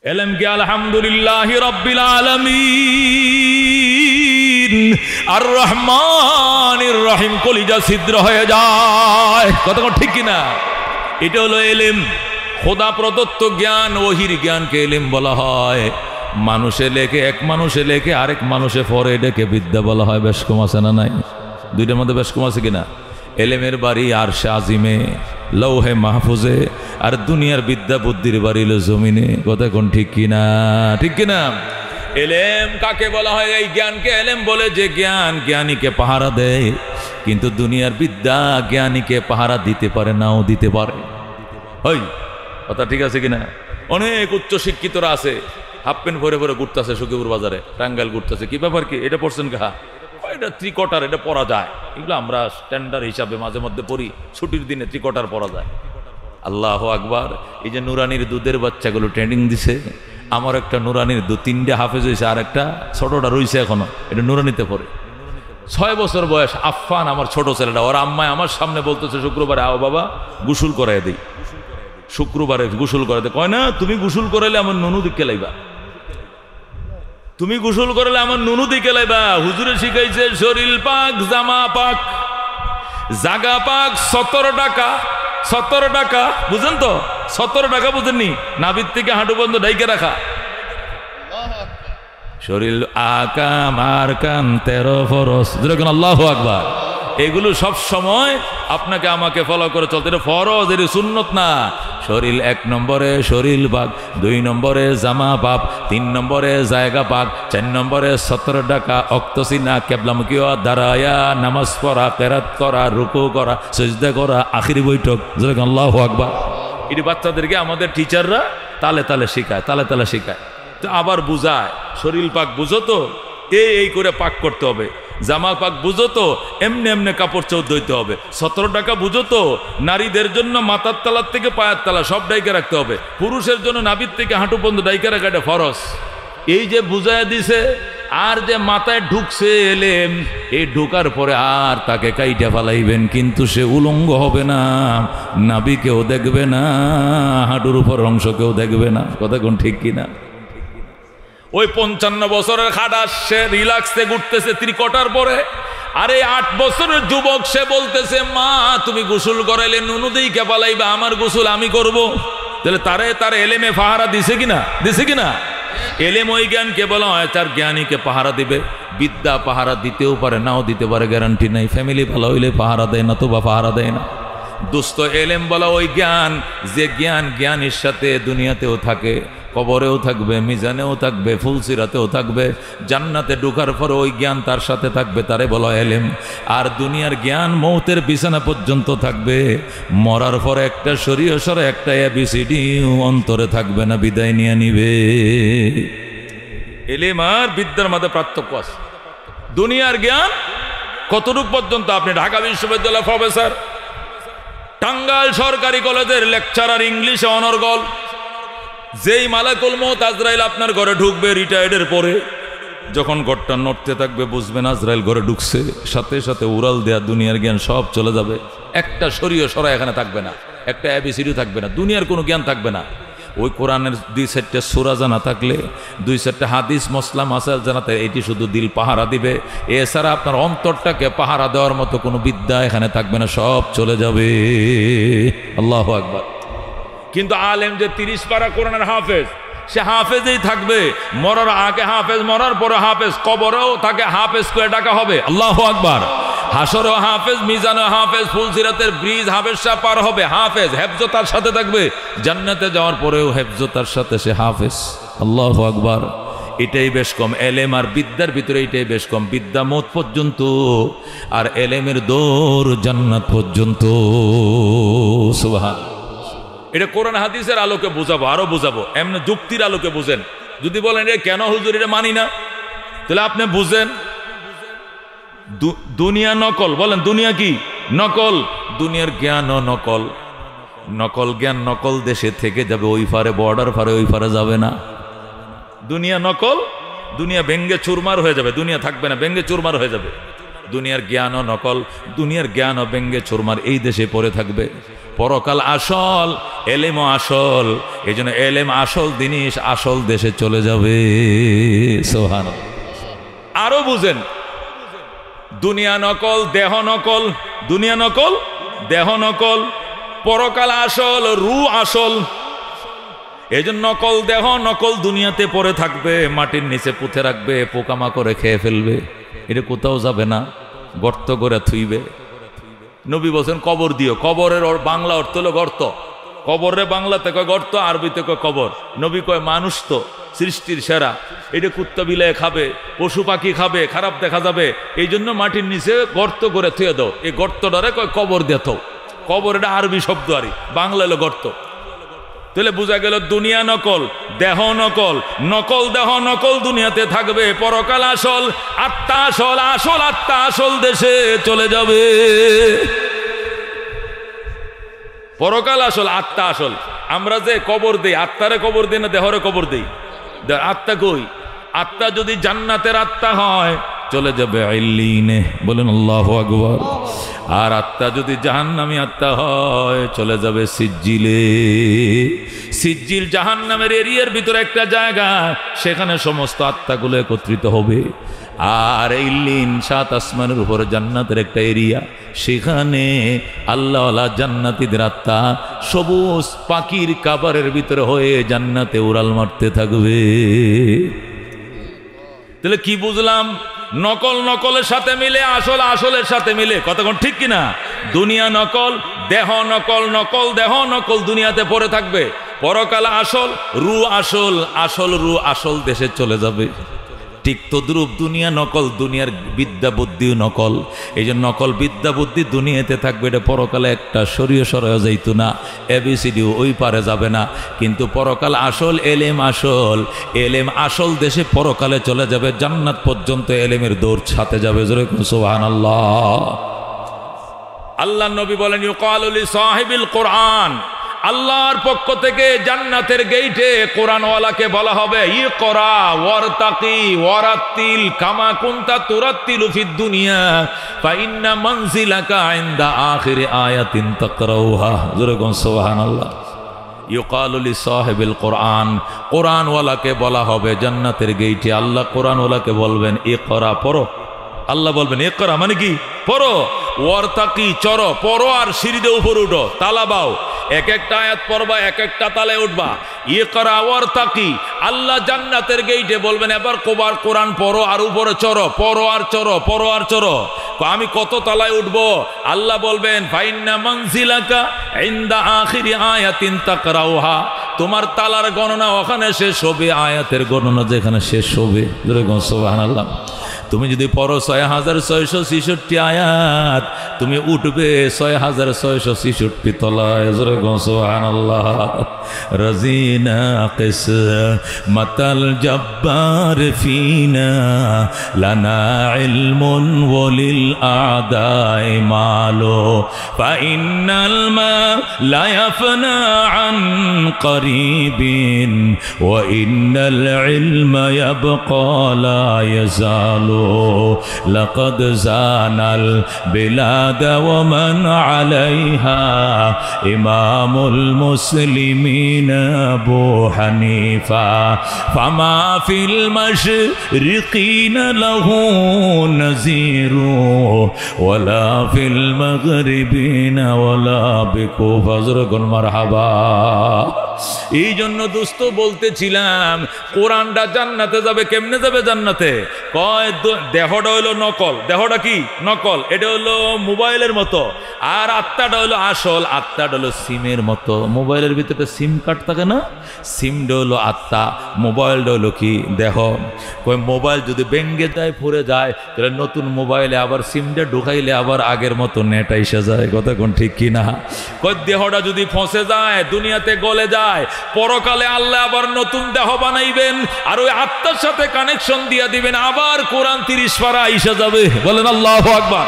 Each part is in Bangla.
এলেম কি আলহামদুলিল্লাহি রাব্বিল আলামিন আর রহমানির রহিম কলিজা ছিদ্র হয়ে যায়। কতক্ষণ ঠিক কিনা? এটা হলো এলেম, খোদা প্রদত্ত জ্ঞান, ওহির জ্ঞানকে এলেম বলা হয়। মানুষে লেখে, এক মানুষে লেখে, আরেক মানুষে পড়ে, এটাকে বিদ্যা বলা হয়। বেশ কম আছে না নাই? দুইটার মধ্যে বেশ কম আছে কিনা? এলেমের বাড়ি আরশে আজিমে, লৌহে মাহফুজে, আর দুনিয়ার বিদ্যা বুদ্ধির বাড়ি হলো জমিনে। কথা কোন ঠিক কিনা? ঠিক কিনা? এলেম কাকে বলা হয়? এই জ্ঞানকে এলেম বলে যে জ্ঞান জ্ঞানীকে পাহারা দেয়, কিন্তু দুনিয়ার বিদ্যা জ্ঞানীকে পাহারা দিতে পারে, নাও দিতে পারে। হই কথা ঠিক আছে কিনা? অনেক উচ্চ শিক্ষিতরা আছে, হাফ প্যান্ট ভরে ভরে ঘুরতেছে সখীপুর বাজারে, টাঙ্গাইল ঘুরতেছে। কি ব্যাপার কি? এটা পড়ছেন কা? এটা ত্রিকটার, এটা পরা যায়। এগুলো আমরা স্ট্যান্ডার্ড হিসাবে মাঝে মধ্যে পড়ি, ছুটির দিনে ত্রিকটার পরা যায়। আল্লাহ আকবার। এই যে নুরানির দুধের বাচ্চাগুলো ট্রেনিং দিছে, আমার একটা নুরানির দু তিনটে হাফেজ হয়েছে, আর একটা ছোটটা রয়েছে এখনো, এটা নুরানিতে পড়ে। 6 বছর বয়স, আফফান আমার ছোট ছেলেটা। ওর আম্মায় আমার সামনে বলতেছে শুক্রবারে আও বাবা গোসল করাই দিই, শুক্রবারে গোসল করাতে। কয় না, তুমি গোসল করাইলে আমার নুনু দিকে লাইবা, তুমি গোসল করালে আমার নুনু দিকে লাইবা। হুজুরে শিখাইছে শরীর পাক, জামা পাক, জাগা পাক। 17 টাকা, 17 টাকা বুঝেন তো? 17 টাকা বুঝেননি? নাভির থেকে হাঁটু বন্ধ ডাইকে রাখা। শরীর আকাম আর কান 13 ফরজ। যেরকম আল্লাহু আকবার। এগুলো সব সময় আপনাকে আমাকে ফলো করে চলতে। এটা ফরজ, এটা সুন্নত না। শরীর 1 নম্বরে শরীর পাক, 2 নম্বরে জামা পাক, 3 নম্বরে জায়গা পাক, 4 নম্বরে 17 টাকা অক্তসিনা কেবলামুখী দাঁড়ায়া নামাজ পড়া, কেরাত করা, রুকু করা, সিজদা করা, আখিরি বৈঠক। যেরকম আল্লাহু আকবার। এটি বাচ্চাদেরকে আমাদের টিচাররা তালে তালে শেখায়, তালে তালে শেখায়। তো আবার বুঝায়, শরীর পাক বুঝো তো, এই করে পাক করতে হবে। জামা পাক বুঝো তো, এমনি এমনি কাপড় চোর ধুইতে হবে। 17 টাকা বুঝো তো, নারীদের জন্য মাথার তালার থেকে পায়ের তালা সব ডাইকে রাখতে হবে। পুরুষের জন্য নাভির থেকে হাঁটু পর্যন্ত ডাইকে রাখা, এটা ফরজ। এই যে বুঝায় দিছে, আর যে মাথায় ঢুকছে এলেম, এই ঢুকার পরে আর তাকে কাইটা ফালাইবেন, কিন্তু সে উলঙ্গ হবে না, নাভি কেউ দেখবে না, হাঁটুর উপর অংশ কেউ দেখবে না। কথা কোন ঠিক কিনা? ওই 55 বছরের খাটাস, সে রিল্যাক্সে ঘুরতেছে ত্রিকটার পরে। আরে 8 বছরের যুবক, সে বলতেছে মা তুমি গোসল করাইলে নুনু দিই কে পালাইবা, আমার গোসল আমি করব। তাহলে তারে এলেমে পাহারা দিছে কিনা? দিছে কিনা? এলেম ওই জ্ঞানকে বলা হয়, তার জ্ঞানীকে পাহারা দিবে। বিদ্যা পাহারা দিতেও পারে, নাও দিতে পারে, গ্যারান্টি নাই। ফ্যামিলি ভালো হইলে পাহারা দেয় না, তো বা পাহারা দেয় না। দোস্ত এলেম বলা ওই জ্ঞান, যে জ্ঞান জ্ঞানীর সাথে দুনিয়াতেও থাকে, কবরেও থাকবে, মিজানেও থাকবে, ফুলসিরাতেও থাকবে, জান্নাতে ঢোকার পরে ওই জ্ঞান তার সাথে থাকবে, তারে বলা এলেম। আর দুনিয়ার জ্ঞান মৌতের বিছানা পর্যন্ত থাকবে, মরার পরে একটা শরীয় সরে একটা ABCD অন্তরে থাকবে না, বিদায় নিয়ে নিবে। এলেম আর বিদ্যার মধ্যে পার্থক্য আছে। দুনিয়ার জ্ঞান কতটুক পর্যন্ত? আপনি ঢাকা বিশ্ববিদ্যালয়ের প্রফেসর, টাঙ্গাইল সরকারি কলেজের লেকচারার, ইংলিশে অনর্গল, যেই মালাকুল মউত আজরাইল আপনার ঘরে ঢুকবে রিটায়ার্ডের পরে, যখন ঘরটা নড়তে থাকবে বুঝবেন আজরাইল ঘরে ঢুকছে, সাথে সাথে উড়াল দেয়া দুনিয়ার জ্ঞান সব চলে যাবে। একটা শরীয় সরা এখানে থাকবে না, একটা ABCD থাকবে না, দুনিয়ার কোনো জ্ঞান থাকবে না। ওই কোরআনের 2-4টা সূরা জানা থাকলে, 2-4টা হাদিস মসলা মাসাল জানাতে, এটি শুধু দিল পাহারা দিবে। এছাড়া আপনার অন্তরটাকে পাহারা দেওয়ার মতো কোনো বিদ্যা এখানে থাকবে না, সব চলে যাবে। আল্লাহু আকবার। কিন্তু আলেম যে 30 পারা কোরআনের হাফেজ, সে হাফেজই থাকবে, মরার আগে হাফেজ, মরার পরে হাফেজ, কবরেও তাকে হাফেজ করে ডাকা হবে। আল্লাহু আকবার। হাসরেও হাফেজ, মিজানেও হাফেজ, ফুলসিরাতের ব্রিজ হাফেজ সাহেব পার হবে, হাফেজ, হেফজ তার সাথে থাকবে, জান্নাতে যাওয়ার পরেও হেফজ তার সাথে, সে হাফেজ। আল্লাহু আকবার। এটাই বেশ কম। এলেম আর বিদ্যার ভিতরে এটাই বেশ কম। বিদ্যা মওত পর্যন্ত, আর এলেমের দৌড় জান্নাত পর্যন্ত। সুবহান। এটা কোরআন হাদিসের আলোকে বুঝাবো, আরো বুঝাবো, এমনি যুক্তির আলোকে বুঝেন। যদি বলেন এটা কেন হুজুর এটা মানি না, তাহলে আপনি বুঝেন দুনিয়া নকল। বলেন দুনিয়া কি? নকল। দুনিয়ার জ্ঞানও নকল। নকল জ্ঞান নকল দেশে থেকে যাবে, ওই পারে, বর্ডার পারে, ওই পারে যাবে না। দুনিয়া নকল, দুনিয়া ভেঙ্গে চুরমার হয়ে যাবে, দুনিয়া থাকবে না, ভেঙ্গে চুরমার হয়ে যাবে। দুনিয়ার জ্ঞানও নকল, দুনিয়ার জ্ঞানও ব্যঙ্গে চোরমার এই দেশে পড়ে থাকবে। পরকাল আসল, এলেমও আসল, এই জন্য এলেম আসল জিনিস আসল দেশে চলে যাবে। সুবহানাল্লাহ। আরো বুঝেন, দুনিয়া নকল, দেহ নকল, দুনিয়া নকল, দেহ নকল, পরকাল আসল, রূহ আসল। এই জন্য নকল দেহ নকল দুনিয়াতে পড়ে থাকবে, মাটির নিচে পুঁতে রাখবে, পোকামাকড়ে খেয়ে ফেলবে, এটা কোথাও যাবে না, গর্ত করে থুইবে। নবী বলছেন কবর দিও, কবরের বাংলা অর্থ হলো গর্ত। কবরের বাংলাতে কয় গর্ত, আরবিতে কয় কবর। নবী কয় মানুষ তো সৃষ্টির সেরা, এটা কুত্তা বিলায় খাবে, পশু পাখি খাবে, খারাপ দেখা যাবে, এই জন্য মাটির নিচে গর্ত করে থুয়ে দাও। এই গর্তটারে কয় কবর দেথ। কবর এটা আরবি শব্দ, আর বাংলা হলো গর্ত। তাহলে বোঝা গেল দুনিয়া নকল, দেহ নকল, নকল দেহ নকল দুনিয়াতে থাকবে, পরকাল আসল, আত্মা আসল, আসল আত্মা আসল দেশে চলে যাবে। পরকাল আসল, আত্মা আসল। আমরা যে কবর দেই, আত্মারে কবর দেই না দেহরে কবর দেই? আত্মা কই? আত্মা যদি জান্নাতের আত্মা হয় চলে যাবে ইল্লিনে, বলেন আল্লাহু আকবার। আর আত্মা যদি জাহান্নামী আত্মা হয় চলে যাবে সিজ্জিলে। সিজ্জিল জাহান্নামের এরিয়ার ভিতরে একটা জায়গা, সেখানে সমস্ত আত্মাগুলো একত্রিত হবে। আর ইল্লিন ৭ আসমানের উপরে জান্নাতের একটা এরিয়া, সেখানে আল্লাহওয়ালা জান্নাতীদের আত্মা সবুজ পাখির কাবারের ভিতরে হয়ে জান্নাতে উড়াল মারতে থাকবে। তাহলে কি বুঝলাম? নকল নকলের সাথে মিলে, আসল আসলের সাথে মিলে। কতক্ষণ ঠিক কিনা? দুনিয়া নকল, দেহ নকল, নকল দেহ নকল দুনিয়াতে পড়ে থাকবে। পরকাল আসল, রূহ আসল, আসল রূহ আসল দেশে চলে যাবে। ঠিক তদ্রূপ দুনিয়া নকল, দুনিয়ার বিদ্যা বুদ্ধিও নকল। এই যে নকল বিদ্যা বুদ্ধি দুনিয়াতে থাকবে, এটা পরকালে একটা সরিয়ে সরাও যাইত না, এবিসিডি ওই পারে যাবে না। কিন্তু পরকাল আসল, এলেম আসল, এলেম আসল দেশে পরকালে চলে যাবে, জান্নাত পর্যন্ত এলেমের দৌড় ছাতে যাবে। জোরে সুবহানাল্লাহ। আল্লাহ নবী বলেন ইউকালু লি সাহিবিল কোরআন, আল্লাহর পক্ষ থেকে জান্নাতের গেইটে কোরআনওয়ালাকে বলা হবে ইকরা ওয়ারতাকি ওয়ারাতিল কামা কুনতা তুরাতিলু ফিদ দুনিয়া ফা ইন্না মানজিলাকা ইনদা আখিরি আয়াতিন তাকরাউহা। জোরে কোন সুবহানাল্লাহ। ইউকালু লি সাহিবিল কোরআন, কোরআনওয়ালাকে বলা হবে জান্নাতের গেইটে, আল্লাহ কোরআনওয়ালাকে বলবেন ইকরা, পড়ো। আল্লাহ বলবেন ইকরা মানে কি? পড়ো। ওয়ারতাকি, চড়ো, পড়ো, আর সিঁড়িতে উপরে উঠো, তালা বাও, এক একটা আয়াত পড়বা, এক একটা তালায় উঠবা। ইকরা ওয়ারতাকি, আল্লাহ জান্নাতের গেইটে বলবেন এবার কোবার কোরআন পড়ো আর উপরে চড়ো, পড়ো আর চড়ো, পড়ো আর চড়ো। আমি কত তালায় উঠবো? আল্লাহ বলবেন ফাইন্না মানজিলাকা ইনদা আখিরি আয়াতিন তাকরাউহা, তোমার তালার গণনা ওখানে শেষ হবে, আয়াতের গণনা যেখানে শেষ হবে। সুবহানাল্লাহ। তুমি যদি পড়ো ৬৬৬৬ আয়াত, তুমি উঠবে ৬৬৬৬ তলায়। সুবহানাল্লাহ। রাজিনা কিসমাতাল জব্বার ফিনা লানা ইলমুন ওয়ালিল আদাই মালো ফা ইন্নাল মা লা ইয়াফনা আন করিবিন ওয়া ইন্নাল ইলমা ইয়াবকা লা ইয়াজালু লাকাদ জানাল বিলাদা ওয়া মান আলাইহা ইমামুল মুসলিমিন আবু হানিফা ফামা ফিল মাশরিকিন লাহু নাযীরু ওয়ালা ফিল মাগরিবিন ওয়ালা বিকুফা। যুরকুন মারহাবা। এই জন্য দোস্ত বলতেছিলাম কোরআনটা জান্নাতে যাবে। কেমনে যাবে জান্নাতে? কয় দেহটা হইলো নকল। দেহটা কি? নকল। এটা হলো মোবাইলের মতো। আর আত্মাটা হলো আসল। আত্মাটা হলো সিমের মতো। মোবাইলের ভিতরে সিম কার্ড থাকে না? সিমটা হলো আত্মা, মোবাইলটা হলো কি? দেহ। কয় মোবাইল যদি ভেঙে যায়, ফুরে যায়, তাহলে নতুন মোবাইলে আবার সিমটা ঢুকাইলে আবার আগের মতো নেট এসে যায়। কথা কোন ঠিক কিনা? কয় দেহটা যদি ফসে যায়, দুনিয়াতে গলে যায়, পরকালে আল্লাহ আবার নতুন দেহ বানাইবেন, আর ওই আত্মার সাথে কানেকশন দিয়ে দিবেন, আবার কোরআন 30 পারা আইসা যাবে। বলেন আল্লাহু আকবার।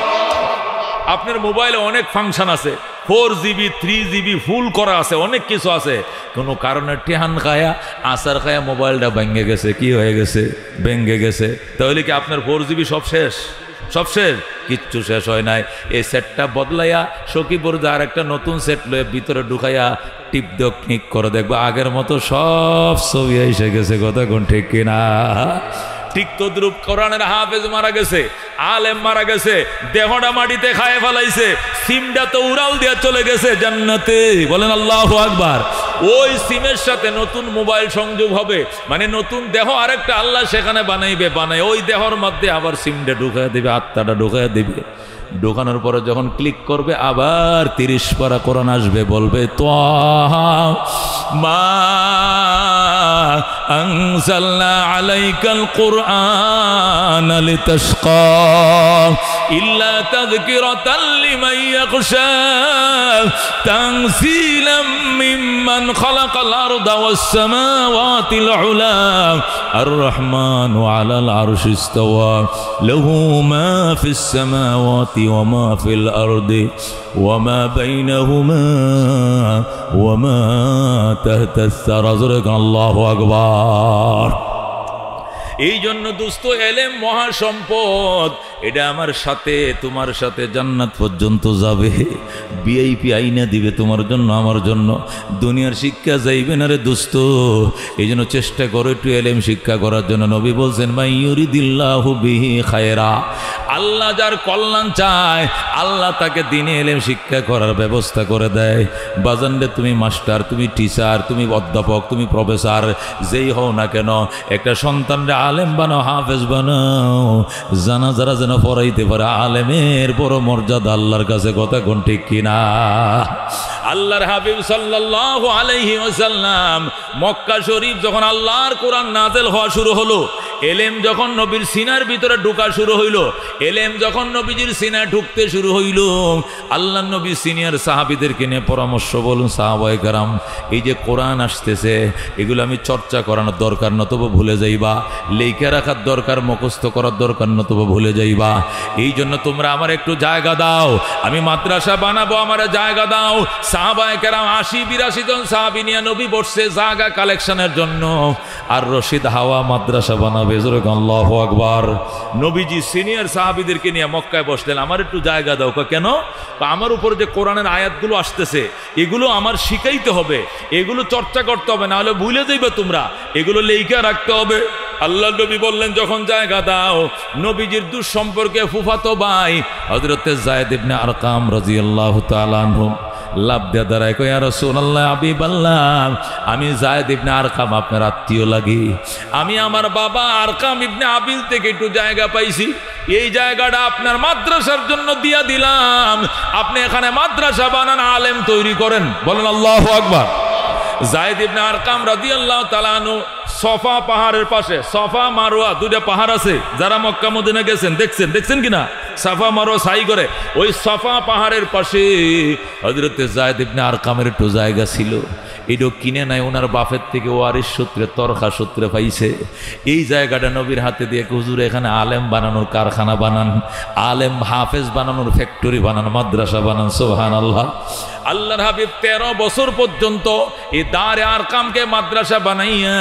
আপনার মোবাইলে অনেক ফাংশন আছে, 4GB 3GB ফুল করা আছে, অনেক কিছু আছে। কোনো কারণে টেহান খায়া, আসার খায়া মোবাইলটা ভেঙে গেছে। কি হয়ে গেছে? ভেঙে গেছে। তাহলে কি আপনার 4GB সব শেষ? সব শেষ, কিচ্ছু শেষ হয় নাই। এই সেটটা বদলাইয়া সখীপুর আর একটা নতুন সেট লয়ে ভিতরে ঢুকাইয়া টিপ দেও, ক্লিক করে দেখবো আগের মতো সব ছবি এসে গেছে। কথা কোন ঠিক কিনা? ঠিক তদ্রুপ কোরআনের হাফেজ মারা গেছে, আলেম মারা গেছে, দেহটা মাটিতে খায় ফেলাইছে, সিমটা তো উড়াল দিয়ে চলে গেছে জান্নাতে। বলেন আল্লাহু আকবার। ওই সিমের সাথে নতুন মোবাইল সংযোগ হবে, মানে নতুন দেহ আরেকটা আল্লাহ সেখানে বানাইবে, বানায় ওই দেহর মধ্যে আবার সিমটা ঢুকায় দিবে, আত্মাটা ঢুকায় দিবে। ঢোকানোর পরে যখন ক্লিক করবে আবার 30 পারা কোরআন আসবে, বলবে তাহা মা আনজালনা আলাইকাল কুরআন লিতাশকা ইল্লা তাযকিরাতাল লিমান ইয়াখশা তানসীলাম মিম্মান খালাকাল আরদা ওয়াস সামাওয়াতিল উলা আর রহমানু আলাল আরশি ইসতাওয়া লাহু মা ফিস সামাওয়াতি وما في الأرض وما بينهما وما تحت الثرى الله أكبر। এই জন্য দোস্ত এলেম মহা সম্পদ, এটা আমার সাথে তোমার সাথে জান্নাত পর্যন্ত যাবে, ভিআইপি আইনা দিবে তোমার জন্য আমার জন্য। দুনিয়ার শিক্ষা যাইবে না রে দোস্ত। এই জন্য চেষ্টা করো একটু এলেম শিক্ষা করার জন্য। নবী বলছেন মান ইউরিদিল্লাহু বিহি খায়রা, আল্লাহ যার কল্যাণ চায় আল্লাহ তাকে দিনে এলেম শিক্ষা করার ব্যবস্থা করে দেয়। বাজানরে তুমি মাস্টার, তুমি টিচার, তুমি অধ্যাপক, তুমি প্রফেসর, যেই হও না কেন, একটা সন্তানরে আলেম বানাও, হাফেজ বানাও, জানাজারা যেন পড়াইতে পারে। আলেমের বড় মর্যাদা আল্লাহর কাছে। কথা কোন ঠিক কিনা? আল্লাহর হাবিব সাল্লাল্লাহু আলাইহি ওয়াসাল্লাম মক্কা শরীফ যখন আল্লাহর কোরআন নাযিল হওয়া শুরু হলো, এলেম যখন নবীর সিনার ভিতরে ঢোকা শুরু হইল, এলেম যখন নবীজির সিনায় ঢুকতে শুরু হইল, আল্লাহ নবী সিনিয়র সাহাবীদেরকে নিয়ে পরামর্শ বলুন, সাহাবায়ে কেরাম এই যে কোরআন আসতেছে এগুলো আমি চর্চা করানোর দরকার, নতুবা ভুলে যাইবা। লেখা রাখার দরকার, মুখস্থ করার দরকার, নতুবা ভুলে যাইবা। এই জন্য তোমরা আমার একটু জায়গা দাও, আমি মাদ্রাসা বানাবো, আমার জায়গা দাও। সাহাবায়ে কেরাম 80-82 জন সাহাবী নিয়ে নবী বসছে জায়গা কালেকশনের জন্য। আর রশিদ হাওয়া মাদ্রাসা বানাবে। আল্লাহু আকবার। নবীজি সিনিয়র সাহাবীদেরকে নিয়ে মক্কায় বসলেন, আমার একটু জায়গা দাও। কেন? আমার উপর যে কোরআনের আয়াতগুলো আসতেছে এগুলো আমার শিখাইতে হবে, এগুলো চর্চা করতে হবে, না হলে ভুলে যাইবে তোমরা, এগুলো লেখা রাখতে হবে। আল্লাহ নবী বললেন যখন জায়গা দাও, নবীজির দুঃসম্পর্কে ফুফাতো ভাই হযরতে যায়েদ ইবনে আরকাম রাদিয়াল্লাহু তাআলা আনহু লাভ দিয়া দাঁড়ায়, কই ইয়া রাসূলুল্লাহ, হাবিবাল্লাহ, আমি যায়েদ ইবনে আরকাম আপনার আত্মীয় লাগি, আমি আমার বাবা আরকাম ইবনে আবিল থেকে একটু জায়গা পাইছি, এই জায়গাটা আপনার মাদ্রাসার জন্য দিয়া দিলাম, আপনি এখানে মাদ্রাসা বানান, আলেম তৈরি করেন। বলেন আল্লাহু আকবার। যায়েদ ইবনে আরকাম রাদিয়াল্লাহু তাআলা আনহু সফা পাহাড়ের পাশে, সফা মারওয়া দুইটা পাহাড় আছে, যারা মক্কা মদিনা গেছেন দেখছেন কিনা, সাফা মারওয়া সাই করে, ওই সফা পাহাড়ের পাশে হযরতে যায়েদ ইবনে আরকামের একটু জায়গা ছিল, এটাও কিনে নাই, ওনার বাপের থেকে ওয়ারিশ সূত্রে, তরখা সূত্রে পাইছে। এই জায়গাটা নবীর হাতে দিয়ে, হুজুর এখানে আলেম বানানোর কারখানা বানান, আলেম হাফেজ বানানোর ফ্যাক্টরি বানান, মাদ্রাসা বানান। সুবহানাল্লাহ। আল্লাহর হাবিব 13 বছর পর্যন্ত এই দারে আরকামকে মাদ্রাসা বানাইয়া,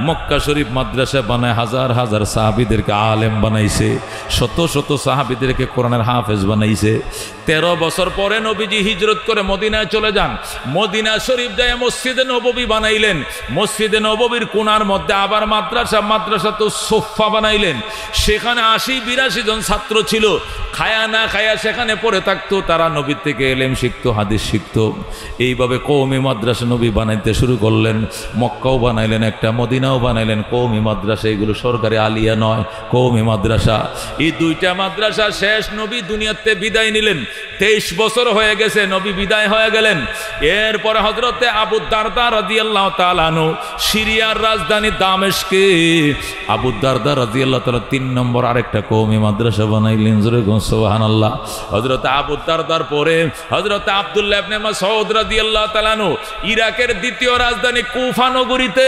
মক্কা শরীফ মাদ্রাসা বানায়, হাজার হাজার সাহাবীদেরকে আলেম বানাইছে, শত শত সাহাবীদেরকে কোরআনের হাফেজ বানাইছে। 13 বছর পরে নবীজি হিজরত করে মদিনায় চলে যান। মদিনা শরীফ যায় মসজিদে নববী বানাইলেন, মসজিদে নববীর কোণার মধ্যে আবার মাদ্রাসা তো সোফা বানাইলেন। সেখানে 80-82 জন ছাত্র ছিল, খায়া না খায়া সেখানে পড়ে থাকতো, তারা নবীর থেকে এলেম শিখতো, হাদিস শিখতো। এইভাবে কওমি মাদ্রাসা নবী বানাইতে শুরু করলেন। মক্কাও বানাইলেন একটা, মদিনাও বানাইলেন, কওমি মাদ্রাসা, এগুলো সরকারি আলিয়া নয়, কওমি মাদ্রাসা। এই দুইটা মাদ্রাসা শেষ, নবী দুনিয়াতে বিদায় নিলেন। 23 বছর হয়ে গেছে, নবী বিদায় হয়ে গেলেন। এরপরে হযরতে আবু দারদা রাদিয়াল্লাহু তাআলা আনহু সিরিয়ার রাজধানী দামেস্কে, আবু দারদা রাদিয়াল্লাহু তাআলা 3 নম্বর আরেকটা কওমি মাদ্রাসা বানাইলেন। জোরে কোন সুবহানাল্লাহ। হযরতে আবু দারদার পরে হযরতে আব্দুল্লাহ ইবনে মাসউদ রাদিয়াল্লাহু তাআলা আনহু ইরাকের দ্বিতীয় রাজধানী কুফা নগরীতে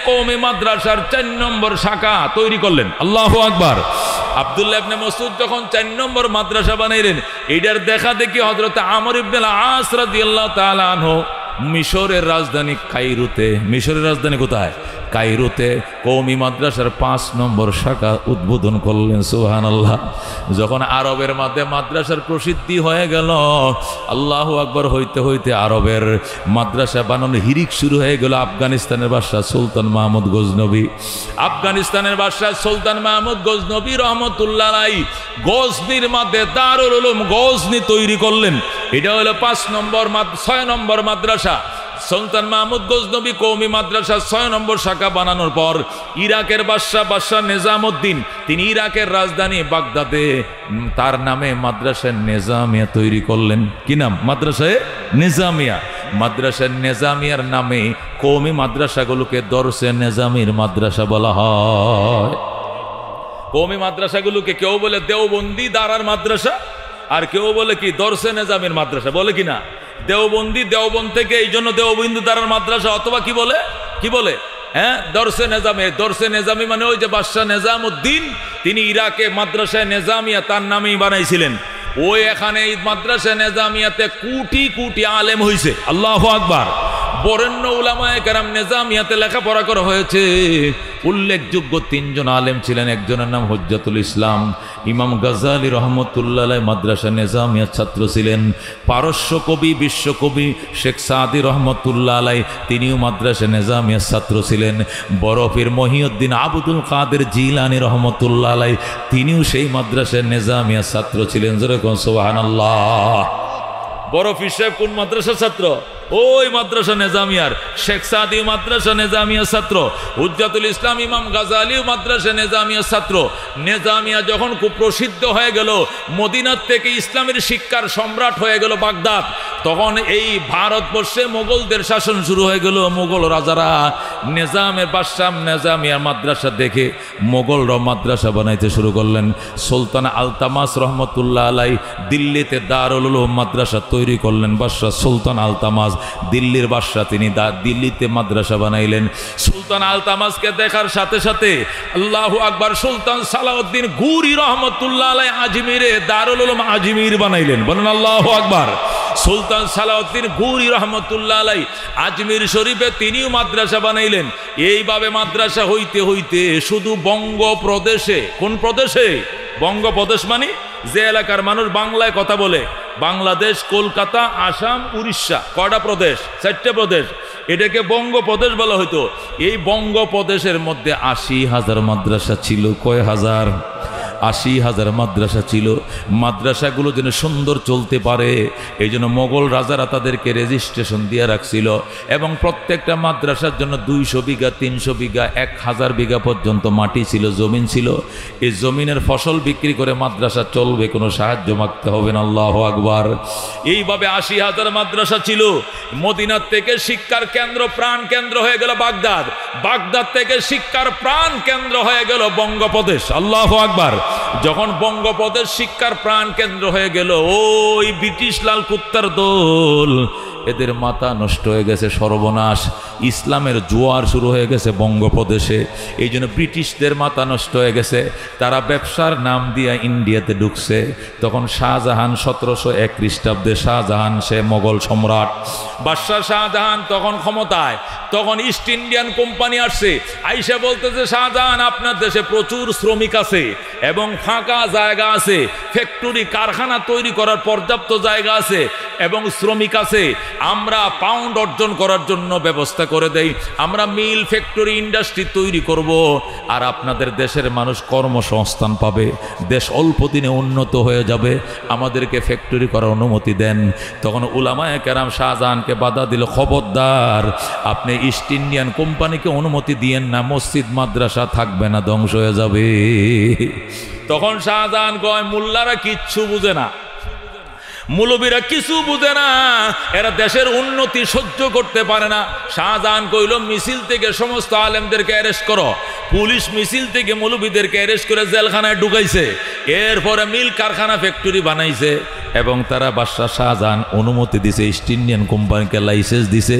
কওমি মাদ্রাসার 4 নম্বর শাখা তৈরি করলেন। আল্লাহু আকবার। আব্দুল্লাহ ইবনে মাসউদ যখন 4 নম্বর মাদ্রাসা বানাইলেন, এইটার দেখা দেখি হযরতে আমর ইবনে আস রাদিয়াল্লাহু তাআলা আনহু মিশরের রাজধানী কায়রোতে, মিশরের রাজধানী কোথায়? কায়রোতে কওমি মাদ্রাসার 5 নম্বর শাখা উদ্বোধন করলেন। সুবহানাল্লাহ। যখন আরবের মধ্যে মাদ্রাসার প্রসিদ্ধি হয়ে গেল, আল্লাহু আকবার হইতে হইতে আরবের মাদ্রাসা বানানোর হিরিক শুরু হয়ে গেল। আফগানিস্তানের বাদশাহ সুলতান মাহমুদ গজনবী, আফগানিস্তানের বাদশাহ সুলতান মাহমুদ গজনবী রহমতুল্লাহ আলাইহি গজনির মধ্যে দারুল উলুম গজনি তৈরি করলেন। এটা হলো 6 নম্বর মাদ্রাসা। সুলতান মাহমুদ গজনবী কওমি মাদ্রাসা 6 নম্বর শাখা বানানোর পর ইরাকের বাদশাহ নিজামউদ্দিন, তিনি ইরাকের রাজধানী বাগদাদে তার নামে মাদ্রাসা নিজামিয়া তৈরি করলেন। কি নাম? মাদ্রাসায়ে নিজামিয়া। মাদ্রাসা নিজামিয়ার নামে কওমি মাদ্রাসাগুলোকে দরসে নিজামির মাদ্রাসা বলা হয়। কওমি মাদ্রাসাগুলোকে কেউ বলে দেওবন্দি দারার মাদ্রাসা, আর কেউ বলে কি দরসে নিজামির মাদ্রাসা, বলে কি না? দেওবন্দি, দেওবন্দ থেকে এই জন্য দেওবন্দি দারার মাদ্রাসা, অথবা কি বলে হ্যাঁ দরসে নিজামি। দরসে নিজামি মানে ওই যে বাদশাহ নিজামউদ্দিন, তিনি ইরাকে মাদ্রাসায় নিজামিয়া তার নামেই বানাইছিলেন। ওই এখানে এই মাদ্রাসা নিজামিয়াতে কোটি কোটি আলেম হয়েছে। আল্লাহু আকবার। বরেণ্য উলামায়ে কেরাম নিজামিয়াতে লেখাপড়া করা হয়েছে। উল্লেখযোগ্য 3 জন আলেম ছিলেন। একজনের নাম হুজ্জাতুল ইসলাম ইমাম গাজ্জালী রহমতুল্লাহ আলাইহি মাদ্রাসা নিজামিয়ার ছাত্র ছিলেন। পারস্য কবি, বিশ্বকবি শেখ সাদি রহমতুল্লাহ আলাইহি তিনিও মাদ্রাসা নিজামিয়ার ছাত্র ছিলেন। বরফির মহিউদ্দিন আবদুল কাদের জিলানী রহমতুল্লাহ আলাইহি তিনিও সেই মাদ্রাসা নিজামিয়ার ছাত্র ছিলেন। যেরকম সুবহানাল্লাহ। বরফি সাহেব কোন মাদ্রাসার ছাত্র? ওই মাদ্রাসা নিজামিয়ার। শেখ সাদি মাদ্রাসা নিজামিয়ার ছাত্র। হুজ্জাতুল ইসলাম ইমাম গাজ্জালী মাদ্রাসা নিজামিয়ার ছাত্র। নিজামিয়া যখন খুব প্রসিদ্ধ হয়ে গেল, মদিনার থেকে ইসলামের শিক্ষার সম্রাট হয়ে গেল বাগদাদ, তখন এই ভারতবর্ষে মোগলদের শাসন শুরু হয়ে গেল। মোগল রাজারা নিজামের বাদশাহ নিজামিয়ার মাদ্রাসা দেখে মোগলরা মাদ্রাসা বানাইতে শুরু করলেন। সুলতান আলতামাস রহমতুল্লাহ আলাইহি দিল্লিতে দারুল উলুম মাদ্রাসা তৈরি করলেন। বাদশাহ সুলতান আলতামাস দিল্লির বাদশাহ, তিনি দিল্লিতে মাদ্রাসা বানাইলেন। সুলতান আলতামাসকে দেখার সাথে সাথে আল্লাহু আকবার সুলতান সালাউদ্দিন গুরি রহমতুল্লাহ আলাইহি আজমিরে দারুল উলুম আজমির বানাইলেন। বলেন আল্লাহু আকবার। সুলতান সালাউদ্দিন গুরি রহমতুল্লাহ আলাইহি আজমির শরীফে তিনিও মাদ্রাসা বানাইলেন। এইভাবে মাদ্রাসা হইতে হইতে শুধু বঙ্গপ্রদেশে, কোন প্রদেশে? বঙ্গপ্রদেশ মানে যে এলাকার মানুষ বাংলায় কথা বলে, বাংলাদেশ, কলকাতা, আসাম, উড়িষ্যা, কয়টা প্রদেশ? 4টে প্রদেশ। এটাকে বঙ্গপ্রদেশ বলা হইতো। এই বঙ্গপ্রদেশের মধ্যে 80,000 মাদ্রাসা ছিল। কয় হাজার? 80,000 মাদ্রাসা ছিল। মাদ্রাসাগুলো যেন সুন্দর চলতে পারে এই জন্য মোগল রাজারা তাদেরকে রেজিস্ট্রেশন দিয়ে রাখছিল, এবং প্রত্যেকটা মাদ্রাসার জন্য 200 বিঘা, 300 বিঘা, 1000 বিঘা পর্যন্ত মাটি ছিল, জমিন ছিল। এই জমিনের ফসল বিক্রি করে মাদ্রাসা চলবে, কোনো সাহায্য মাগতে হবে না। আল্লাহু আকবার। এইভাবে 80,000 মাদ্রাসা ছিল। মদিনার থেকে শিক্ষার কেন্দ্র, প্রাণ কেন্দ্র হয়ে গেল বাগদাদ। বাগদাদ থেকে শিক্ষার প্রাণ কেন্দ্র হয়ে গেল বঙ্গপ্রদেশ। আল্লাহু আকবার। যখন বঙ্গপ্রদেশ শিক্ষার প্রাণ কেন্দ্র হয়ে গেল, ওই ব্রিটিশ লাল কুত্তার দল, এদের মাথা নষ্ট হয়ে গেছে, সর্বনাশ। ইসলামের জোয়ার শুরু হয়ে গেছে বঙ্গপ্রদেশে। এই জন্য ব্রিটিশদের মাথা নষ্ট হয়ে গেছে। তারা ব্যবসার নাম দিয়ে ইন্ডিয়াতে ঢুকছে। তখন শাহজাহান 1701 খ্রিস্টাব্দে, শাহজাহান সে মোগল সম্রাট, বাদশাহ শাহজাহান তখন ক্ষমতায়। তখন ইস্ট ইন্ডিয়ান কোম্পানি আসছে, আইসা বলতেছে শাহজাহান আপনার দেশে প্রচুর শ্রমিক আছে এবং ফাঁকা জায়গা আছে, ফ্যাক্টরি কারখানা তৈরি করার পর্যাপ্ত জায়গা আছে এবং শ্রমিক আছে। আমরা পাউন্ড অর্জন করার জন্য ব্যবস্থা করে দেই, আমরা মিল, ফ্যাক্টরি, ইন্ডাস্ট্রি তৈরি করব, আর আপনাদের দেশের মানুষ কর্মসংস্থান পাবে, দেশ অল্প দিনে উন্নত হয়ে যাবে, আমাদেরকে ফ্যাক্টরি করার অনুমতি দেন। তখন উলামায়ে কেরাম শাহজাহানকে বাধা দিল, খবরদার আপনি ইস্ট ইন্ডিয়ান কোম্পানিকে অনুমতি দিয়েন না, মসজিদ মাদ্রাসা থাকবে না, ধ্বংস হয়ে যাবে। তখন শাহজাহান কয় মোল্লারা কিচ্ছু বুঝে না, মৌলবীরা কিছু বুঝে না, এরা দেশের উন্নতি সহ্য করতে পারে না। শাহজাহান কইল মিছিল থেকে সমস্ত আলেমদেরকে অ্যারেস্ট করো। পুলিশ মিছিল থেকে মৌলবীদেরকে অ্যারেস্ট করে জেলখানায় ঢুকাইছে। এরপরে মিল, কারখানা, ফ্যাক্টরি বানাইছে এবং তারা বাদশাহ শাহজাহান অনুমতি দিছে, ইস্ট ইন্ডিয়ান কোম্পানিকে লাইসেন্স দিছে,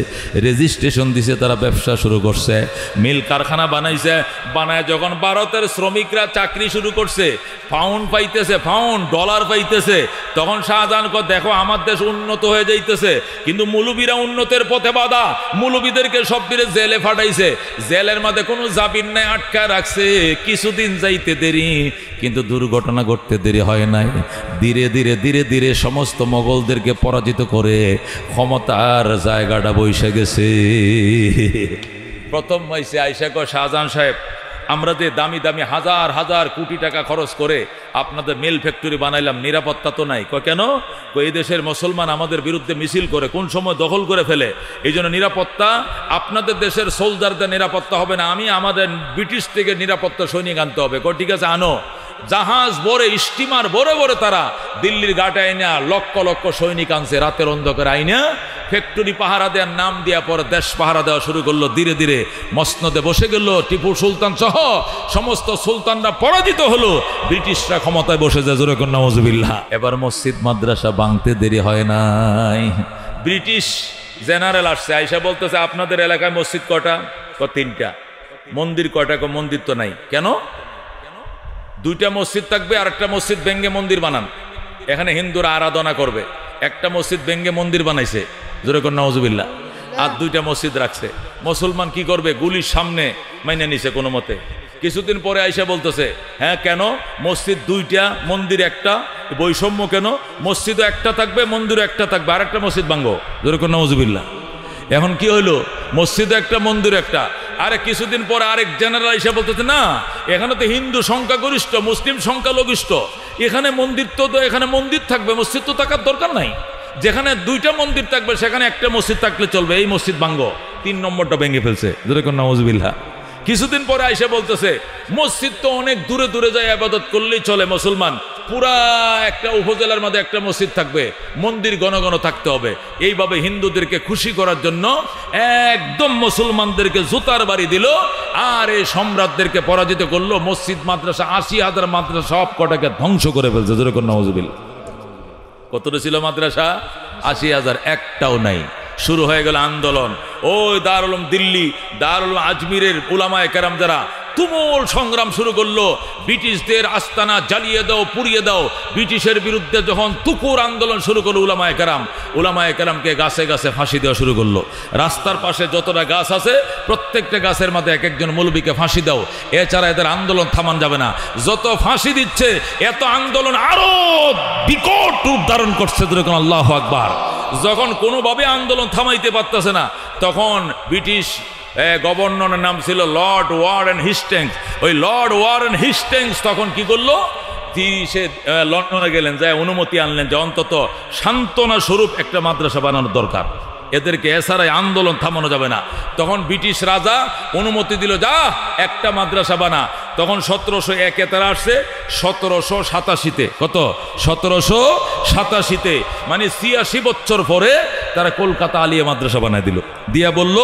রেজিস্ট্রেশন দিছে, তারা ব্যবসা শুরু করছে, মিল কারখানা বানাইছে। বানায় যখন ভারতের শ্রমিকরা চাকরি শুরু করছে, পাউন্ড পাইতেছে, পাউন্ড, ডলার পাইতেছে, তখন শাহজাহান দেখো আমার দেশ উন্নত হয়ে যাইতেছে, কিন্তু মুলুবিরা উন্নতের পথে বাধা। মুলুবিদেরকে সব দিনে জেলে ফাটাইছে, জেলের মধ্যে কোনো জামিন নাই, আটকায় রাখছে। কিছুদিন যাইতে দেরি, কিন্তু দুর্ঘটনা ঘটতে দেরি হয় নাই। ধীরে ধীরে ধীরে ধীরে সমস্ত মোগলদেরকে পরাজিত করে ক্ষমতার জায়গাটা বসে গেছে। প্রথম হয়েছে আইসা কয়, শাহজাহান সাহেব, আমরা যে দামি দামি হাজার হাজার কোটি টাকা খরচ করে আপনাদের মিল ফ্যাক্টরি বানাইলাম, নিরাপত্তা তো নাই। কয় কেন? এই দেশের মুসলমান আমাদের বিরুদ্ধে মিছিল করে, কোন সময় দখল করে ফেলে, এই জন্য নিরাপত্তা আপনাদের দেশের সোলজারদের নিরাপত্তা হবে না, আমি আমাদের ব্রিটিশ থেকে নিরাপত্তা সৈনিক আনতে হবে। কয় ঠিক আছে, আনো। জাহাজ ভরে, স্টিমার ভরে ভরে তারা দিল্লির ঘাটে আইনা লক্ষ লক্ষ সৈনিক আনছে, রাতের অন্ধকারে আইনা ফ্যাক্টরি পাহারা দেওয়ার নাম দেওয়া পরে দেশ পাহারা দেওয়া শুরু করলো। ধীরে ধীরে মসনদে বসে গেল, টিপু সুলতান সহ সমস্ত সুলতানরা পরাজিত হলো, ব্রিটিশরা ক্ষমতায় বসে যায়। জোরে কন্যা নওয়াজুবিল্লাহ। এবার মসজিদ মাদ্রাসা ভাঙতে দেরি হয় নাই। ব্রিটিশ জেনারেল আসছে, আইসা বলতেছে আপনাদের এলাকায় মসজিদ কটা? তিনটা। মন্দির কয়টা? মন্দির তো নাই। কেন? দুইটা মসজিদ থাকবে, আর একটা মসজিদ ভেঙ্গে মন্দির বানান, এখানে হিন্দুরা আরাধনা করবে। একটা মসজিদ ভেঙ্গে মন্দির বানাইছে, জোরে কন্যা নওয়াজুবিল্লাহ। আর দুইটা মসজিদ রাখছে। মুসলমান কি করবে? গুলির সামনে মাইনে নিছে কোনো মতে। কিছুদিন পরে আইসা বলতেছে, হ্যাঁ কেন মসজিদ দুইটা মন্দির একটা, বৈষম্য কেন? মসজিদও একটা থাকবে, মন্দিরও একটা থাকবে, আর একটা মসজিদ ভাঙ্গো, জোরে কন্যা নওয়াজুবিল্লাহ। এখন কি হইলো? মসজিদ একটা, মন্দির একটা। আরে কিছুদিন পরে আরেক জেনারেল আইসা বলতেছে, না এখানে তো হিন্দু সংখ্যাগরিষ্ঠ, মুসলিম সংখ্যালঘিষ্ঠ, এখানে মন্দির তো এখানে মন্দির থাকবে, মসজিদ তো থাকার দরকার নাই। যেখানে দুইটা মন্দির থাকবে সেখানে একটা মসজিদ থাকলে চলবে, এই মসজিদ ভাঙ্গো। 3 নম্বরটা ভেঙে ফেলছে, জোরে কন্যা নওয়াজুবিল্লাহ। কিছুদিন পরে আইসা বলতেছে, মসজিদ তো অনেক দূরে দূরে যায়, ইবাদত করলেই চলে, মুসলমান পুরা একটা উপজেলার মধ্যে একটা মসজিদ থাকবে, মন্দির ঘন ঘন থাকতে হবে। এইভাবে হিন্দুদেরকে খুশি করার জন্য একদম মুসলমানদেরকে জুতার বাড়ি দিল, আর এই সম্রাটদেরকে পরাজিত করলো। মসজিদ মাদ্রাসা 80,000 মাদ্রাসা সব কটাকে ধ্বংস করে ফেলছে, জোরে কন্যা নওয়াজুবিল্লাহ। কতটা ছিল মাদ্রাসা? 80,000, একটাও নাই। শুরু হয়ে গেল আন্দোলন। ওই দারুল উলুম দিল্লি, দারুল উলুম আজমিরের উলামায়ে কেরাম যারা তুমুল সংগ্রাম শুরু করলো, ব্রিটিশদের আস্তানা জ্বালিয়ে দাও, পুড়িয়ে দাও। ব্রিটিশের বিরুদ্ধে যখন তুকুর আন্দোলন শুরু করলো উলামায়ে কেরামকে গাছে গাছে ফাঁসি দেওয়া শুরু করলো। রাস্তার পাশে যতটা গাছ আছে প্রত্যেকটা গাছের মধ্যে এক একজন মৌলবীকে ফাঁসি দাও, এছাড়া এদের আন্দোলন থামান যাবে না। যত ফাঁসি দিচ্ছে এত আন্দোলন আরো বিকট রূপ ধারণ করছে। আল্লাহু আকবার। যখন কোনোভাবে আন্দোলন থামাইতে পারতেছে না, তখন ব্রিটিশ গভর্নরের নাম ছিল লর্ড ওয়ারেন হেস্টিংস। ওই লর্ড ওয়ারেন হেস্টিংস তখন কি করলো? সে লন্ডনে গেলেন, যায় অনুমতি আনলেন যে অন্তত সান্ত্বনা স্বরূপ একটা মাদ্রাসা বানানোর দরকার, এদেরকে এছাড়াই আন্দোলন থামানো যাবে না। তখন ব্রিটিশ রাজা অনুমতি দিল, যা একটা মাদ্রাসা বানা। তখন 1701 তারা আসছে, 1787-তে, কত? 1787-তে, মানে 86 বছর পরে তারা কলকাতা আলিয়া মাদ্রাসা বানায় দিল। দিয়া বলল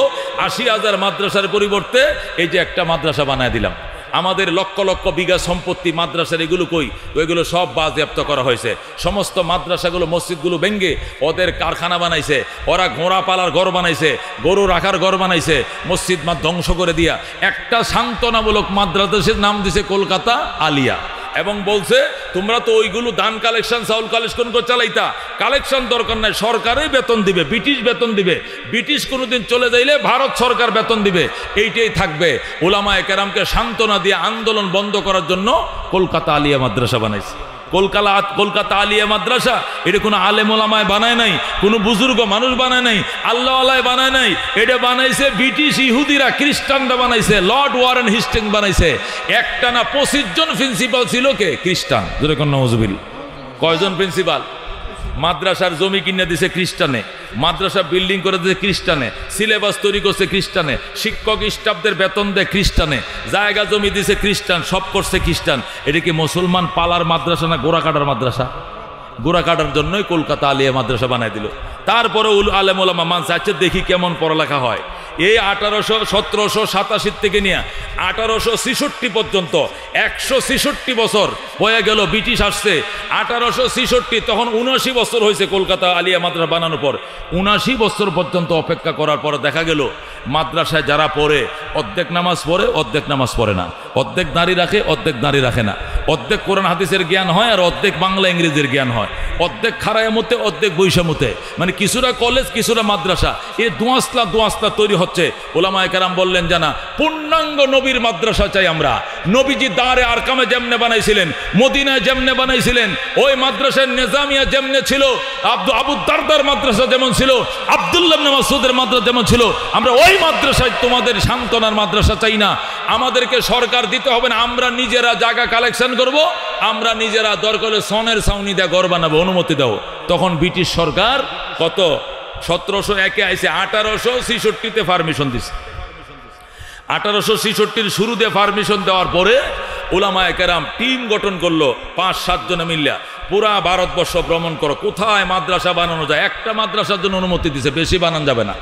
80,000 মাদ্রাসার পরিবর্তে এই যে একটা মাদ্রাসা বানায় দিলাম। আমাদের লক্ষ লক্ষ বিঘা সম্পত্তি মাদ্রাসার, এগুলো কই? ওইগুলো সব বাজেয়াপ্ত করা হয়েছে। সমস্ত মাদ্রাসাগুলো, মসজিদগুলো ভেঙ্গে ওদের কারখানা বানাইছে, ওরা ঘোড়া পালার ঘর বানাইছে, গরু রাখার ঘর বানাইছে, মসজিদ ধ্বংস করে দিয়া একটা সান্ত্বনামূলক মাদ্রাসার নাম দিছে কলকাতা আলিয়া। এবং বলছে তোমরা তো ওইগুলো দান কালেকশন, চাউল কালেকশন করে চালাইতা, কালেকশন দরকার নাই, সরকারই বেতন দিবে, ব্রিটিশ বেতন দিবে, ব্রিটিশ কোনোদিন চলে যাইলে ভারত সরকার বেতন দিবে, এইটাই থাকবে। উলামায়ে কেরামকে সান্ত্বনা দিয়ে আন্দোলন বন্ধ করার জন্য কলকাতা আলিয়া মাদ্রাসা বানাইছে। কলকাতা আলিয়া মাদ্রাসা এটা কোনো আলেম ওলামায় বানায় নাই, কোনো বুজুর্গ মানুষ বানায় নাই, আল্লাহ আলায় বানায় নাই। এটা বানাইছে ব্রিটিশ ইহুদিরা, খ্রিস্টানরা বানাইছে, লর্ড ওয়ারেন হেস্টিংস বানাইছে। একটানা 25 জন প্রিন্সিপাল ছিল, কে? খ্রিস্টান। জোরে কন্যা নওয়াজুবিল্লাহ। কয়জন প্রিন্সিপাল? মাদ্রাসার জমি কিনে দিছে খ্রিস্টানে, মাদ্রাসা বিল্ডিং করে দিয়েছে খ্রিস্টানে, সিলেবাস তৈরি করছে খ্রিস্টানে, শিক্ষক স্টাফদের বেতন দেয় খ্রিস্টানে, জায়গা জমি দিছে খ্রিস্টান, সব করছে খ্রিস্টান। এটা কি মুসলমান পালার মাদ্রাসা না গোড়া কাটার মাদ্রাসা? গোড়া কাটার জন্যই কলকাতা আলিয়া মাদ্রাসা বানায় দিল। তারপরে আলেম ওলামা মানছে, আচ্ছা দেখি কেমন পড়ালেখা হয়। এই 1787 থেকে নিয়ে 1866 পর্যন্ত 166 বছর হয়ে গেল ব্রিটিশ আসছে। 1866, তখন 79 বছর হয়েছে কলকাতা আলিয়া মাদ্রাসা বানানোর পর। 79 বছর পর্যন্ত অপেক্ষা করার পর দেখা গেল মাদ্রাসায় যারা পড়ে অর্ধেক নামাজ পড়ে, অর্ধেক নামাজ পড়ে না, অর্ধেক দাঁড়িয়ে রাখে, অর্ধেক দাঁড়িয়ে রাখে না, অর্ধেক কোরআন হাদিসের জ্ঞান হয় আর অর্ধেক বাংলা ইংরেজির জ্ঞান হয়। অর্ধেক খারায়ামতে অর্ধেক বৈশামতে, মানে কিছুটা কলেজ কিছুটা মাদ্রাসা, এ দোয়াসলা তৈরি হচ্ছে। ওলামায়ে কেরাম বললেন জানা পূর্ণাঙ্গ নবীর মাদ্রাসা চাই আমরা। নবীজি দারে আরকামে যেমনে বানাইছিলেন, মদিনায় যেমনে বানাইছিলেন, ওই মাদ্রাসার নিজামিয়া যেমনে ছিল, আবু দারদার মাদ্রাসা যেমন ছিল, আব্দুল্লাহ ইবনে মাসউদের মাদ্রাসা যেমন ছিল, আমরা ওই মাদ্রাসায় তোমাদের সান্ত্বনার মাদ্রাসা চাই না। আমাদেরকে সরকার দিতে হবে না, আমরা নিজেরা জায়গা কালেকশন করব, আমরা নিজেরা দরকার হলে সনের ছাউনি দিয়ে ঘর বানাবো, অনুমতি দাও। তখন ব্রিটিশ সরকার কত 1701 আইসে, 1866-তে পারমিশন দিছে। 1866-র শুরুতে পারমিশন দেওয়ার পরে উলামায়ে কেরাম টিম গঠন করলো, 5-7 জনে মিল্লা পুরা ভারতবর্ষ ভ্রমণ করো, কোথায় মাদ্রাসা বানানো যায়। একটা মাদ্রাসার জন্য অনুমতি দিছে, বেশি বানানো যাবে না,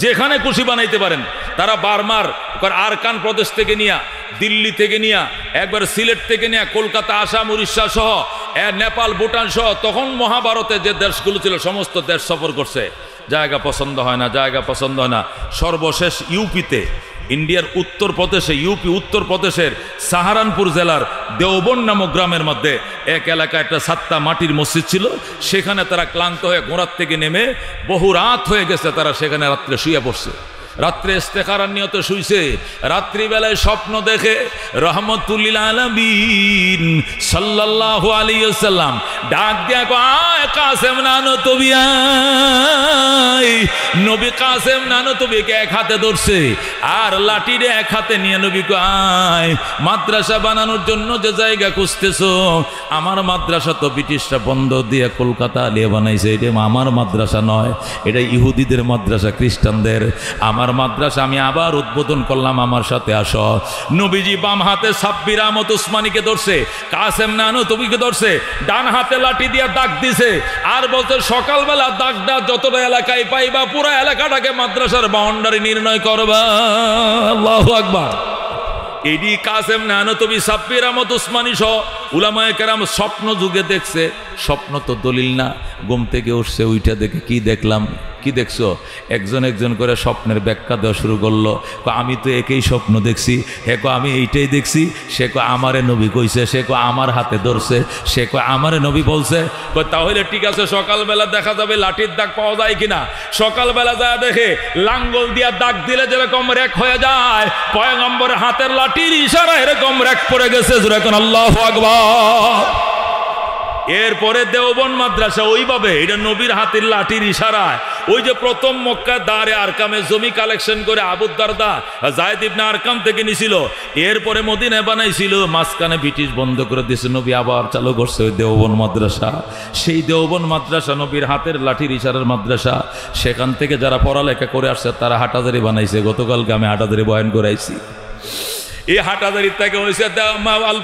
যেখানে খুশি বানাইতে পারেন। তারা বার্মার আরকান প্রদেশ থেকে নিয়া, দিল্লি থেকে নিয়া, একবার সিলেট থেকে নিয়া, কলকাতা, আসাম, উড়িষ্যা সহ, নেপাল, ভুটান সহ, তখন মহাভারতে যে দেশগুলো ছিল সমস্ত দেশ সফর করছে। জায়গা পছন্দ হয় না, জায়গা পছন্দ হয় না। সর্বশেষ ইউপিতে, ইন্ডিয়ার উত্তরপ্রদেশে, ইউপি উত্তরপ্রদেশের সাহারানপুর জেলার দেওবন নামক গ্রামের মধ্যে এক এলাকায় একটা সাত্তা মাটির মসজিদ ছিল। সেখানে তারা ক্লান্ত হয়ে ঘোড়ার থেকে নেমে বহু রাত হয়ে গেছে, তারা সেখানে রাত্রে শুয়ে পড়ছে। রাত্রে ইস্তেখারার নিয়তে শুইছে। রাত্রিবেলায় স্বপ্ন দেখে রহমতুল্লিল আলামিন সাল্লাল্লাহু আলাইহি ওয়াসাল্লাম ডাক দিয়া কয়, কাসেম নানো তবি আয়। নবী কাসেম নানো তবিকে এক হাতে ধরছে আর লাঠিরে এক হাতে নিয়ে নবী কয়, মাদ্রাসা বানানোর জন্য যে জায়গা খুঁজতেছো, আমার মাদ্রাসা তো ব্রিটিশরা বন্ধ দিয়ে কলকাতা আলিয়া বানাইছে, এটা আমার মাদ্রাসা নয়, এটা ইহুদিদের মাদ্রাসা, খ্রিস্টানদের। আমার মাদ্রাসা আমি আবার উদ্বোধন করলাম, আমার সাথে আসো। নবীজি বাম হাতে সাব্বির আহমদ উসমানীকে ধরছে, কাসেম নানু তবিকে ধরছে, ডান হাতে লাঠি দিয়ে দাগ দিছে আর বলছে, সকালবেলা দাগটা যতটা এলাকায় পাইবা পুরো এলাকাটাকে মাদ্রাসার বাউন্ডারি নির্ণয় করবা। আল্লাহু আকবার। এডি কাসেম নানু তবি সাব্বির আহমদ উসমানী সহ উলামায়ে কেরাম স্বপ্ন যুগে দেখছে। স্বপ্ন তো দলিল না, ঘুম থেকে উঠছে, উইটা দেখে কি দেখলাম, কি দেখছো, একজন একজন করে স্বপ্নের ব্যাখ্যা দেওয়া শুরু করলো। আমি তো একই স্বপ্ন দেখছি, হে কো আমি এইটাই দেখছি, সে কো আমারে নবী কইছে, সে কো আমার হাতে ধরছে, সে কো আমারে নবী বলছে। তাহলে ঠিক আছে, সকালবেলা দেখা যাবে লাঠির দাগ পাওয়া যায় কিনা। সকালবেলা যা দেখে লাঙ্গল দিয়া দাগ দিলে যেরকম রেক হয়ে যায়, পয়গম্বরের হাতের লাঠির ইশারা এরকম রেক পড়ে গেছে। যেরকম আল্লাহু আকবার। এরপরে দেওবন মাদ্রাসা ওইভাবে, এটা নবীর হাতের লাঠির ইশারায়। ওই যে প্রথম মক্কা দারে আরকামে জমি কালেকশন করে আবু দারদা যায়েদ ইবনে আরকাম থেকে নিছিল, এরপরে মদিনায় বানাইছিল, মাঝখানে ব্রিটিশ বন্ধ করে দিয়েছে, নবী আবার চালু করছে ওই দেওবন মাদ্রাসা। সেই দেওবন মাদ্রাসা নবীর হাতের লাঠির ইশারার মাদ্রাসা। সেখান থেকে যারা পড়ালেখা করে আসছে তারা হাটাজারি বানাইছে। গতকালকে আমি হাটাজারি বয়ান করাইছি। এই হাটাজারির থেকে হয়েছে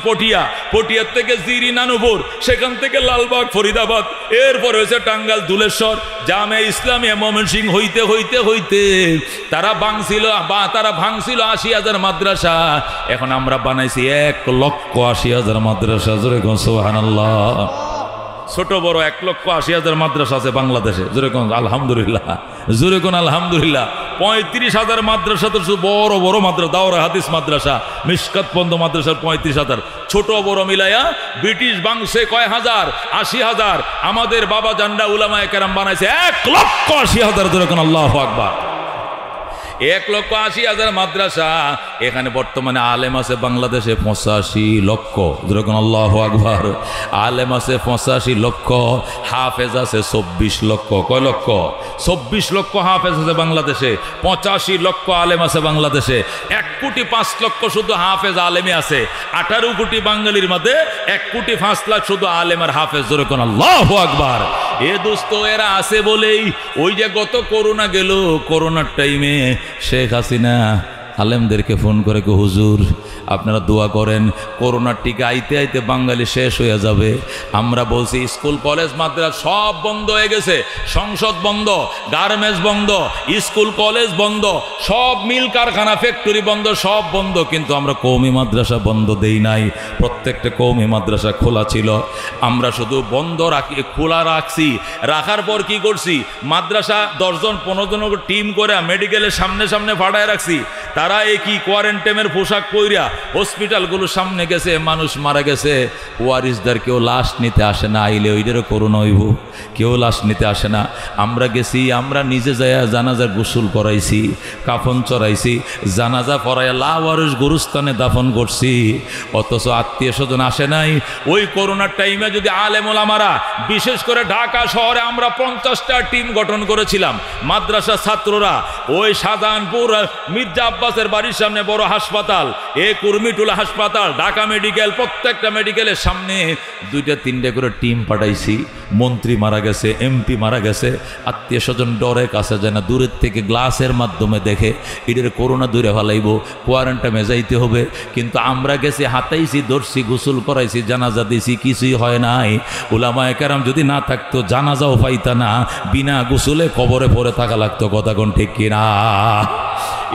পটিয়া, পটিয়ার থেকে জিরি নানুপুর, সেখান থেকে লালবাগ ফরিদাবাদ, এরপর হয়েছে টাঙ্গাল দুলেশ্বর, জামে ইসলামিয়া ময়মনসিংহ হইতে হইতে হইতে তারা ভাঙছিল ৮০,০০০ মাদ্রাসা। এখন আমরা বানাইছি ১,৮০,০০০ মাদ্রাসা। জোরে কোন সুবহানাল্লাহ। ছোট বড় ১,৮০,০০০ মাদ্রাসা আছে বাংলাদেশে। জোরে কোন আলহামদুলিল্লাহ, জোরে কোন আলহামদুলিল্লাহ। ৩৫,০০০ মাদ্রাসা তো বড় বড় মাদ্রাসা, দাওরা হাদিস মাদ্রাসা, মিশকাত বন্ধ মাদ্রাসার ৩৫,০০০, ছোট বড় মিলাইয়া ব্রিটিশ বাংশে কয় হাজার, ৮০,০০০। আমাদের বাবা জান্ডা উলামায়ে কেরাম বানাইছে ১,৮০,০০০। যেরকম আল্লাহু আকবার। ১,৮০,০০০ মাদ্রাসা। এখানে বর্তমানে আলেম আছে বাংলাদেশে ৮৫ লক্ষ। যেরকম আল্লাহু আকবার। আলেম আছে ৮৫ লক্ষ, হাফেজ আছে ২৪ লক্ষ। কয় লক্ষ? ২৪ লক্ষ হাফেজ আছে বাংলাদেশে, ৮৫ লক্ষ আলেম আছে বাংলাদেশে। ১,৫,০০,০০০ শুধু হাফেজ আলেমে আছে। ১৮ কোটি বাঙালির মধ্যে ১,৫,০০,০০০ শুধু আলেম আর হাফেজ। যেরকম আল্লাহু আকবার। এ দোস্ত এরা আছে বলেই ওই যে গত করোনা গেল, করোনার টাইমে শেখ হাসিনা আলেমদেরকে ফোন করে হুজুর আপনারা দোয়া করেন, করোনার টিকা আইতে আইতে বাঙালি শেষ হয়ে যাবে। আমরা বলছি স্কুল কলেজ মাদ্রাসা সব বন্ধ হয়ে গেছে, সংসদ বন্ধ, গার্মেন্টস বন্ধ, স্কুল কলেজ বন্ধ, সব মিল কারখানা ফ্যাক্টরি বন্ধ, সব বন্ধ, কিন্তু আমরা কওমি মাদ্রাসা বন্ধ দেই নাই। প্রত্যেকটা কওমি মাদ্রাসা খোলা ছিল। আমরা শুধু বন্ধ খোলা রাখছি। রাখার পর কি করছি, মাদ্রাসা ১০ জন ১৫ জন টিম করে মেডিকেলের সামনে সামনে ফাটায় রাখছি। তারা তারা একই কোয়ারেন্টাইনের পোশাক পইরা হসপিটালগুলোর সামনে গেছে, মানুষ মারা গেছে, ওয়ারিসদার কেউ লাশ নিতে আসে না, আইলে ওইটারও করোনা হইব, কেউ লাশ নিতে আসে না। আমরা গেছি, আমরা নিজে যাইয়া জানাজার গোসল করাইছি, কাফন চড়াইছি, জানাজা পড়াইয়া লাওয়ারিস গুরুস্থানে দাফন করছি, অথচ আত্মীয় স্বজন আসে নাই। ওই করোনার টাইমে যদি আলেম ওলামারা, বিশেষ করে ঢাকা শহরে আমরা 50টা টিম গঠন করেছিলাম, মাদ্রাসা ছাত্ররা, ওই শাহজাহানপুর মির্জা আব্বাসের বাড়ির সামনে বড় হাসপাতাল, কুর্মিটুলা হাসপাতাল, ঢাকা মেডিকেল, প্রত্যেকটা মেডিকেলের সামনে 2-3টে করে টিম পাঠাইছি। মন্ত্রী মারা গেছে, এমপি মারা গেছে, আত্মীয় স্বজন ডরে কাছে যায় না, দূরের থেকে গ্লাসের মাধ্যমে দেখে এদের করোনা দূরে ফেলাইব, কোয়ারেন্টাইনে যাইতে হবে। কিন্তু আমরা গেছি, হাতাইছি, ধরছি, গোসল করাইছি, জানাজা দিছি, কিছুই হয় নাই। উলামায়ে কেরাম যদি না থাকতো জানাজাও পাইতা না, বিনা গোসলে কবরে পড়ে থাকা লাগতো। কথা কোন ঠিক কিনা?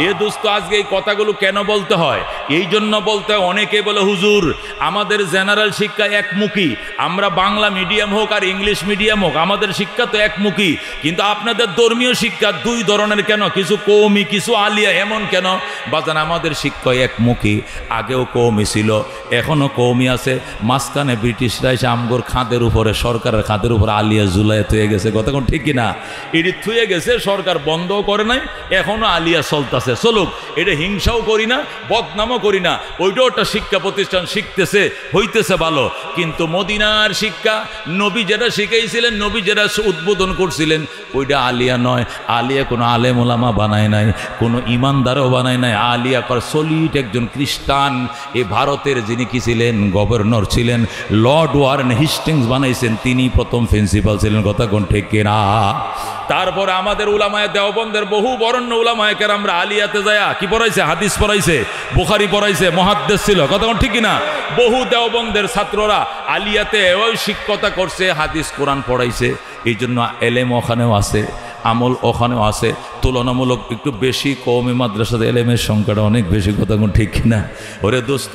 এ দোস্ত, আজকে এই কথাগুলো কেন বলতে হয়? এই জন্য বলতে হয়, অনেকে বলে হুজুর আমাদের জেনারেল শিক্ষা একমুখী, আমরা বাংলা মিডিয়াম হোক আর ইংলিশ মিডিয়াম হোক, আমাদের শিক্ষা তো একমুখী, কিন্তু আপনাদের ধর্মীয় শিক্ষা 2 ধরনের কেন? কিছু কওমি, কিছু আলিয়া, এমন কেন? বাজান, আমাদের শিক্ষা একমুখী। আগেও কওমি ছিল, এখনও কওমি আছে। মাঝখানে ব্রিটিশরা এসে আমগোর খাদের উপরে, সরকারের খাদের উপরে আলিয়া জুলাইয়া থুয়ে গেছে। কথা কোন ঠিক কিনা? এটি থুয়ে গেছে, সরকার বন্ধও করে নাই, এখনও আলিয়া চলতেছে। চলুক, এটা হিংসাও করি না, বদনামও করি না, ওইটাও একটা শিক্ষা প্রতিষ্ঠান, শিখতেছে, হইতেছে ভালো। কিন্তু মদিনার শিক্ষা, নবী যেটা শিখাইছিলেন, নবী যেটা উদ্বোধন করছিলেন, ওইটা আলিয়া নয়। আলিয়া কোনো আলেম ওলামা বানায় নাই, কোনো ইমানদারও বানায় নাই। আলিয়া কর সলিড একজন খ্রিস্টান, এ ভারতের যিনি কি ছিলেন, গভর্নর ছিলেন, লর্ড ওয়ারেন হেস্টিংস বানাইছেন, তিনি প্রথম প্রিন্সিপাল ছিলেন। কথা কোন ঠিক কিনা? তারপরে আমাদের উলামায়ে দেওবন্দের বহু বরেণ্য উলামায়ে কেরামরা আলিয়াতে যায় কি পড়াইছে? হাদিস পড়াইছে, বুখারী পড়াইছে, মুহাদ্দিস ছিল। কথা কোন ঠিক কিনা? বহু দেওবন্দের ছাত্ররা আলিয়াতে ওই শিক্ষকতা করছে, হাদিস কোরআন পড়াইছে। এই জন্য এলেম ওখানেও আছে, আমল ওখানেও আছে। তুলনামূলক একটু বেশি কওমি মাদ্রাসাতে এলেমের সংখ্যাটা অনেক বেশি। কথা কোন ঠিক কিনা? ওরে দোস্ত,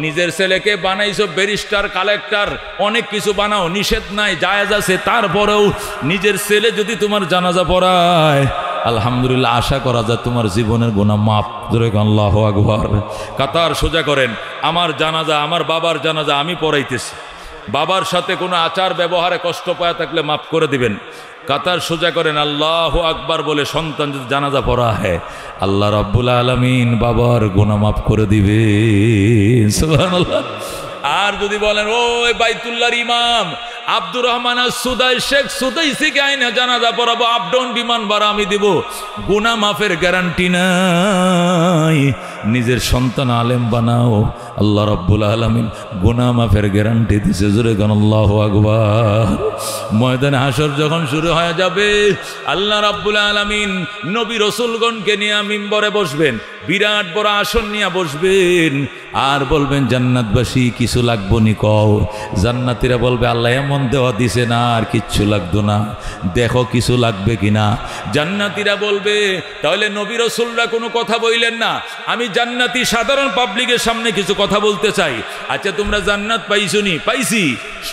নিজের ছেলেকে বানাইছো ব্যারিস্টার, কালেক্টর, অনেক কিছু বানাও, নিষেধ নাই, জায়েজ আছে। তারপরেও নিজের ছেলে যদি তোমার জানাজা পড়ায়, আলহামদুলিল্লাহ, আশা করা যায় তোমার জীবনের গুনাহ মাফ। জোরে আল্লাহু আকবার। কাতার সোজা করেন। আমার জানাজা, আমার বাবার জানাজা আমি পড়াইতেছি, বাবার সাথে কোনো আচার ব্যবহারে কষ্ট পাওয়া থাকলে মাফ করে দিবেন। কাতার সোজা করেন, আল্লাহু আকবার বলে সন্তান যদি জানাজা পড়া হয়, আল্লাহ রাব্বুল আলামিন বাবার গুনাহ মাফ করে দিবে। সুবহানাল্লাহ। আর যদি বলেন ওই বাইতুল্লাহর ইমাম আব্দুর রহমান সুদাই, শেখ সুদাইসিকে আইনা জানাজা পড়াবো, আপ ডাউন বিমান ভাড়া আমি দিব, গুনাহ মাফের গ্যারান্টি নাই। নিজের সন্তান আলেম বানাও, আল্লাহ রাব্বুল আলামিন গুনাহ মাফের গ্যারান্টি দিছে। জোরে গান আল্লাহু আকবার। ময়দানে হাসর যখন শুরু হয়ে যাবে, আল্লাহ রাব্বুল আলামিন নবী রাসূলগণকে নিয়ে মিম্বরে বসবেন, বিরাট বড় আসন নিয়ে বসবেন, আর বলবেন জান্নাতবাসী কিছু লাগবো নি কও। জান্নাতীরা বলবে আল্লাহ এমন দেওয়া দিছে না, আর কিচ্ছু লাগতো না, দেখো কিছু লাগবে কিনা। জান্নাতীরা বলবে তাহলে নবী রাসূলরা কোনো কথা বললেন না, আমি জান্নাতি সাধারণ পাবলিকের সামনে কিছু কথা বলতে চাই। আচ্ছা, তোমরা জান্নাত পাইছো নি? পাইছি।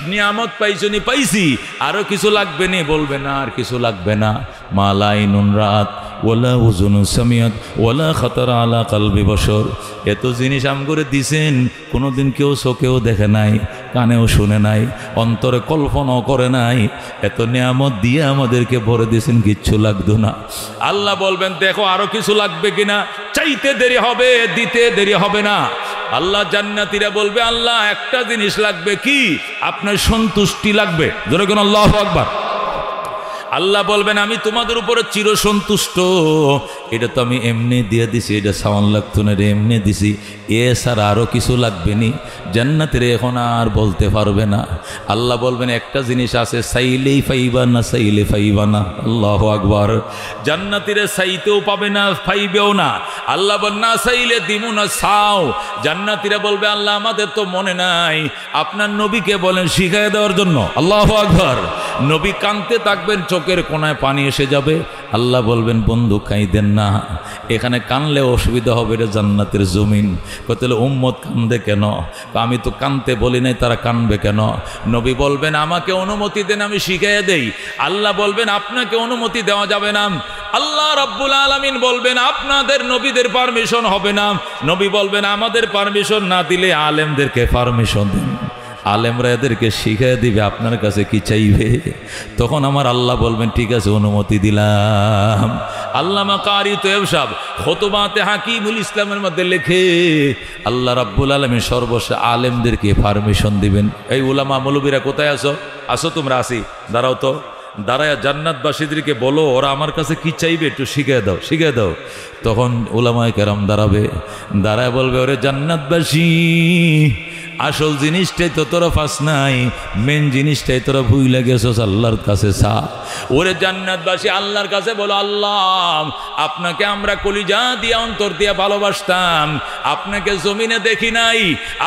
নিয়ামত পাইছো নি? পাইছি। আরো কিছু লাগবে নি? বলবে না, আর কিছু লাগবে না। মালাইনুন রাত ওয়ালা উযুনুন সামিয়াত ওয়ালা খাতারা আলা কলবি বশর। এত জিনিস আম করে দিছেন, কোনোদিন কেউ চোখেও দেখে নাই, কানেও শুনে নাই, অন্তরে কল্পনাও করে নাই। এত নিয়ামত দিয়ে আমাদেরকে ভরে দিয়েছেন, কিচ্ছু লাগতো না। আল্লাহ বলবেন দেখো আরো কিছু লাগবে কিনা। চাইতে দেরি হবে, দিতে দেরি হবে না। আল্লাহ জান্নাতীরা বলবে আল্লাহ একটা জিনিস লাগবে, কি? আপনার সন্তুষ্টি লাগবে। জোরে কোন আল্লাহু আকবার। আল্লাহ বলবেন আমি তোমাদের উপরে চির সন্তুষ্ট, এটা তো আমি এমনি দিয়ে দিছি, এটা সামান লাগতো না, এটা এমনি দিছি, এছাড়া আরও কিছু লাগবে নি। জান্নাতের এখন আর বলতে পারবে না। আল্লাহ বলবেন একটা জিনিস আছে, চাইলেই পাইবা না, চাইলে পাইবা না। আল্লাহু আকবার। জান্নাতীরা চাইতেও পাবে না, পাইবেও না। আল্লাহ বল না চাইলে দিমু না, চাও। জান্নাতীরা বলবে আল্লাহ আমাদের তো মনে নাই, আপনার নবীকে বলেন শিখাই দেওয়ার জন্য। আল্লাহু আকবার। নবী কাঁদতে থাকবেন, চোখের কোনায় পানি এসে যাবে। আল্লাহ বলবেন বন্ধু কাঁদেন না, এখানে কানলে অসুবিধা হবে, এটা জান্নাতের জমিন। কতলে উম্মত কান্দে কেন? আমি তো কানতে বলি নাই, তারা কানবে কেন? নবী বলবেন আমাকে অনুমতি দেন, আমি শিখাইয়া দেই। আল্লাহ বলবেন আপনাকে অনুমতি দেওয়া যাবে না, আল্লাহ রাব্বুল আলামিন বলবেন আপনাদের নবীদের পারমিশন হবে না, নবী বলবেন আমাদের পারমিশন না দিলে আলেমদেরকে পারমিশন দিন, আলেমরা এদেরকে শিখিয়ে দিবে আপনার কাছে কি চাইবে। তখন আমার আল্লাহ বলবেন ঠিক আছে অনুমতি দিলাম। আল্লামা কারি তোয়েব সাহেব খুতবাতে হাকিমুল ইসলামের মধ্যে লেখে আল্লাহ রাব্বুল আলামিন সর্বশেষ আলেমদেরকে পারমিশন দিবেন। এই উলামা মৌলবীরা কোথায় আসো? আসো তোমরা, আসি, দাঁড়াও তো, দাঁড়ায় জান্নাতবাসীদেরকে বলো ওরা আমার কাছে কি চাইবে একটু শিখিয়ে দাও, শিখিয়ে দাও। তখন উলামায়ে কেরাম দাঁড়াবে, দাঁড়ায় বলবে ওরে জান্নাতবাসী, আসল জিনিসটাই তো তোরা ফাঁস নাই, মেন জিনিসটাই তোরা ভুইলা গেছস আল্লাহর কাছে চা। ওরে জান্নাতবাসী আল্লাহর কাছে বলো আল্লাহ আপনাকে আমরা কলিজা দিয়া অন্তর দিয়া ভালোবাসতাম, আপনাকে জমিনে দেখি নাই,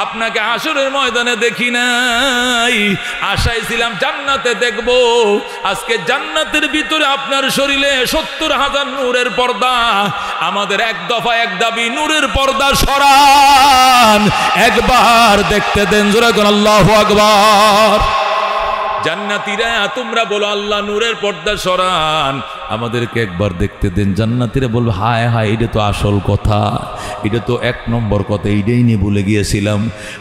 আপনাকে হাসরের ময়দানে দেখি নাই, আশায় ছিলাম জান্নাতে দেখব। আজকে জান্নাতের ভিতরে আপনার শরীরে 70,000 নূরের পর্দা, আমাদের এক দফা এক দাবি নূরের পর্দা সরান, একবার দেখতে দেন, জোরে কোন আল্লাহু আকবার। জান্নাতীরা তোমরা বলো আল্লাহ নূরের পর্দা সরান, আমাদেরকে একবার দেখতে দেন। জান্নাতীরা বলবে হায় হায় এটা তো আসল কথা, এটা তো 1 নম্বর কথা, এইটাই নিয়ে ভুলে গিয়েছিলাম।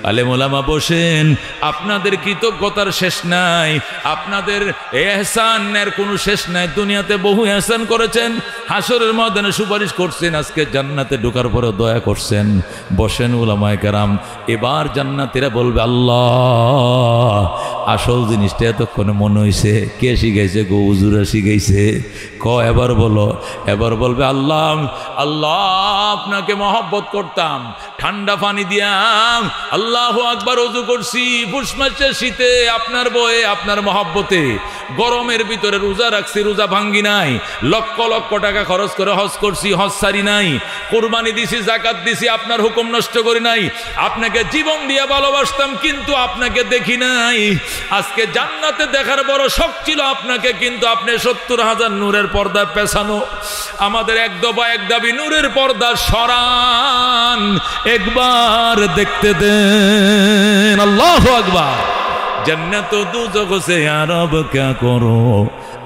আলেম ওলামা বসেন, আপনাদের কৃতজ্ঞতার শেষ নাই, আপনাদের এহসানের কোনো শেষ নাই। দুনিয়াতে বহু এহসান করেছেন, হাসরের ময়দানে সুপারিশ করছেন, আজকে জান্নাতে ঢোকার পরে দয়া করছেন। বসেন উলামায়ে কেরাম, এবার জান্নাতীরা বলবে আল্লাহ আসল জিনিসটা এতক্ষণে মনে হয়েছে, কে শিখাইছে গো? হুজুরা শিখাইছে। এবার বলো, এবার বলবে আল্লাহ আল্লাহ আপনাকে মহব্বত করতাম, ঠান্ডা পানি দিয়াম আল্লাহু আকবার ওযু করছি, পুষ মাসের শীতে আপনার বয়ে আপনার মহব্বতে, গরমের ভিতরে রোজা রাখছি, রোজা ভাঙ্গি নাই, লক্ষ লক্ষ টাকা খরচ করে হজ করছি, হজ সারি নাই, কুরবানি দিছি, যাকাত দিছি, আপনার হুকুম নষ্ট করি নাই, আপনাকে জীবন দিয়ে ভালোবাসতাম কিন্তু আপনাকে দেখি নাই। আজকে জান্নাতে দেখার বড় শখ ছিল আপনাকে, কিন্তু আপনি 70,000 নূরের পর্দা পেছানো। আমাদের এক দফা এক দাবি নূরের পর্দা সরান, একবার দেখতে দেন। আল্লাহু আকবার। जन्नत दोज़ख से यार अब क्या करो,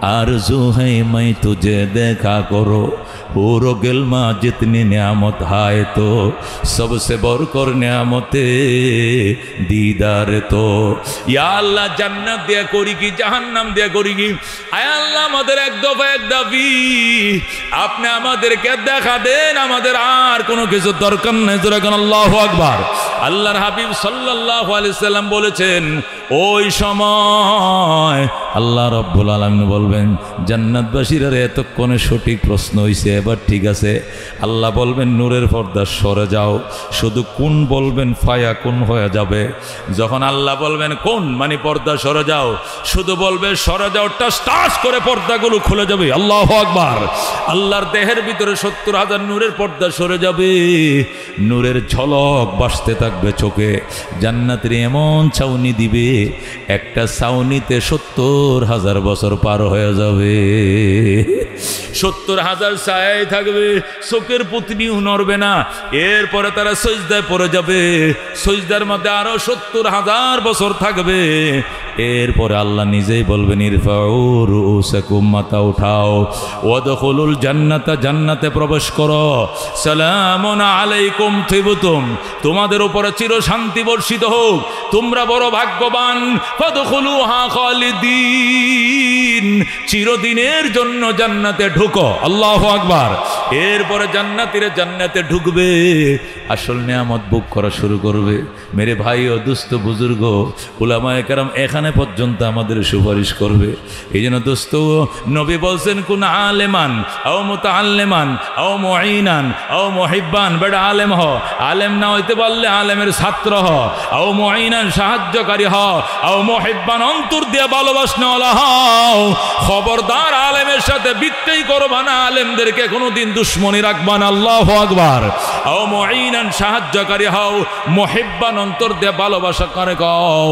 आरज़ू है मैं तुझे देखा करो, पूरो गिलमा जितनी नियामत है तो सबसे बढ़कर नियामते दीदार तो। या अल्लाह जन्नत दिया करी की जहन्नम दिया करी की, आय अल्लाह আমাদের এক দফা এক দাবি, আপনি আমাদেরকে দেখা দেন, আমাদের আর কোনো কিছু দরকার নেই। জোরে কোন আল্লাহু আকবার। আল্লাহর হাবিব সাল্লাল্লাহু আলাইহি সাল্লাম বলেছেন ওই সময় আল্লাহ রাব্বুল আলামিন বলবেন জান্নাতবাসীরা এতক্ষণে সঠিক প্রশ্ন হইছে, এবার ঠিক আছে। আল্লাহ বলবেন নূরের পর্দা সরে যাও, শুধু কোন বলবেন ফায়া কোন হয়ে যাবে। যখন আল্লাহ বলবেন কোন মানে পর্দা সরে যাও, শুধু বলবে সরে যাও, টাস টাস করে পর্দাগুলো খুলে যাবে। আল্লাহু আকবার। আল্লাহর দেহের ভিতরে 70,000 নূরের পর্দা সরে যাবে, নূরের ঝলক ভাসতে থাকবে চোখে। জান্নাতের এমন ছাউনি দিবে, একটা ছাউনিতে 70,000 বছর পার হয়ে যাবে। 70,000 ছায়ায় থাকবে, চোখের পুতনিও নড়বে না। এরপরে তারা সজদায় পড়ে যাবে, সজদার মধ্যে আরো 70,000 বছর থাকবে। এরপরে আল্লাহ নিজেই বলবেন ইরফাউ রুউসাকুম, মাথা উঠাও, ওয়াদখুলুল জান্নাতা, জান্নাতে প্রবেশ করো, সালামুন আলাইকুম তিবতুম, তোমাদের উপরে চির শান্তি বর্ষিত হোক, তোমরা বড় ভাগ্যবান। ফাদখুলুহা খালিদিন, চিরদিনের জন্য জান্নাতে ঢুকো। আল্লাহু আকবার। এরপরে জান্নাতীরা জান্নাতে ঢুকবে, আসল নিয়ামত ভোগ করা শুরু করবে। মেরে ভাই ও দুস্থ বুজুর্গ উলামায়ে কেরাম এখানে পর্যন্ত আমাদের সুপারিশ করবে। এই জন্য দোস্ত নবী বলছেন কোন আলেমান আও মুতাআল্লিমান আও মুঈনান আও মুহিব্বান, বেটা আলেম হ, আলেম না হইতে পারলে আলেমের ছাত্র হ, আও মুঈনান সাহায্যকারী হ, আও মুহিব্বান অন্তর দিয়ে ভালোবাসনেওয়ালা হও। খবরদার আলেমের সাথে বিত্তেই করবা না, আলেমদেরকে কোনোদিন দুশ্মনী রাখবা না। আল্লাহু আকবার। ও মুঈনান সাহায্যকারী হও, মুহিব্বান অন্তর দিয়ে ভালোবাসা করে কও,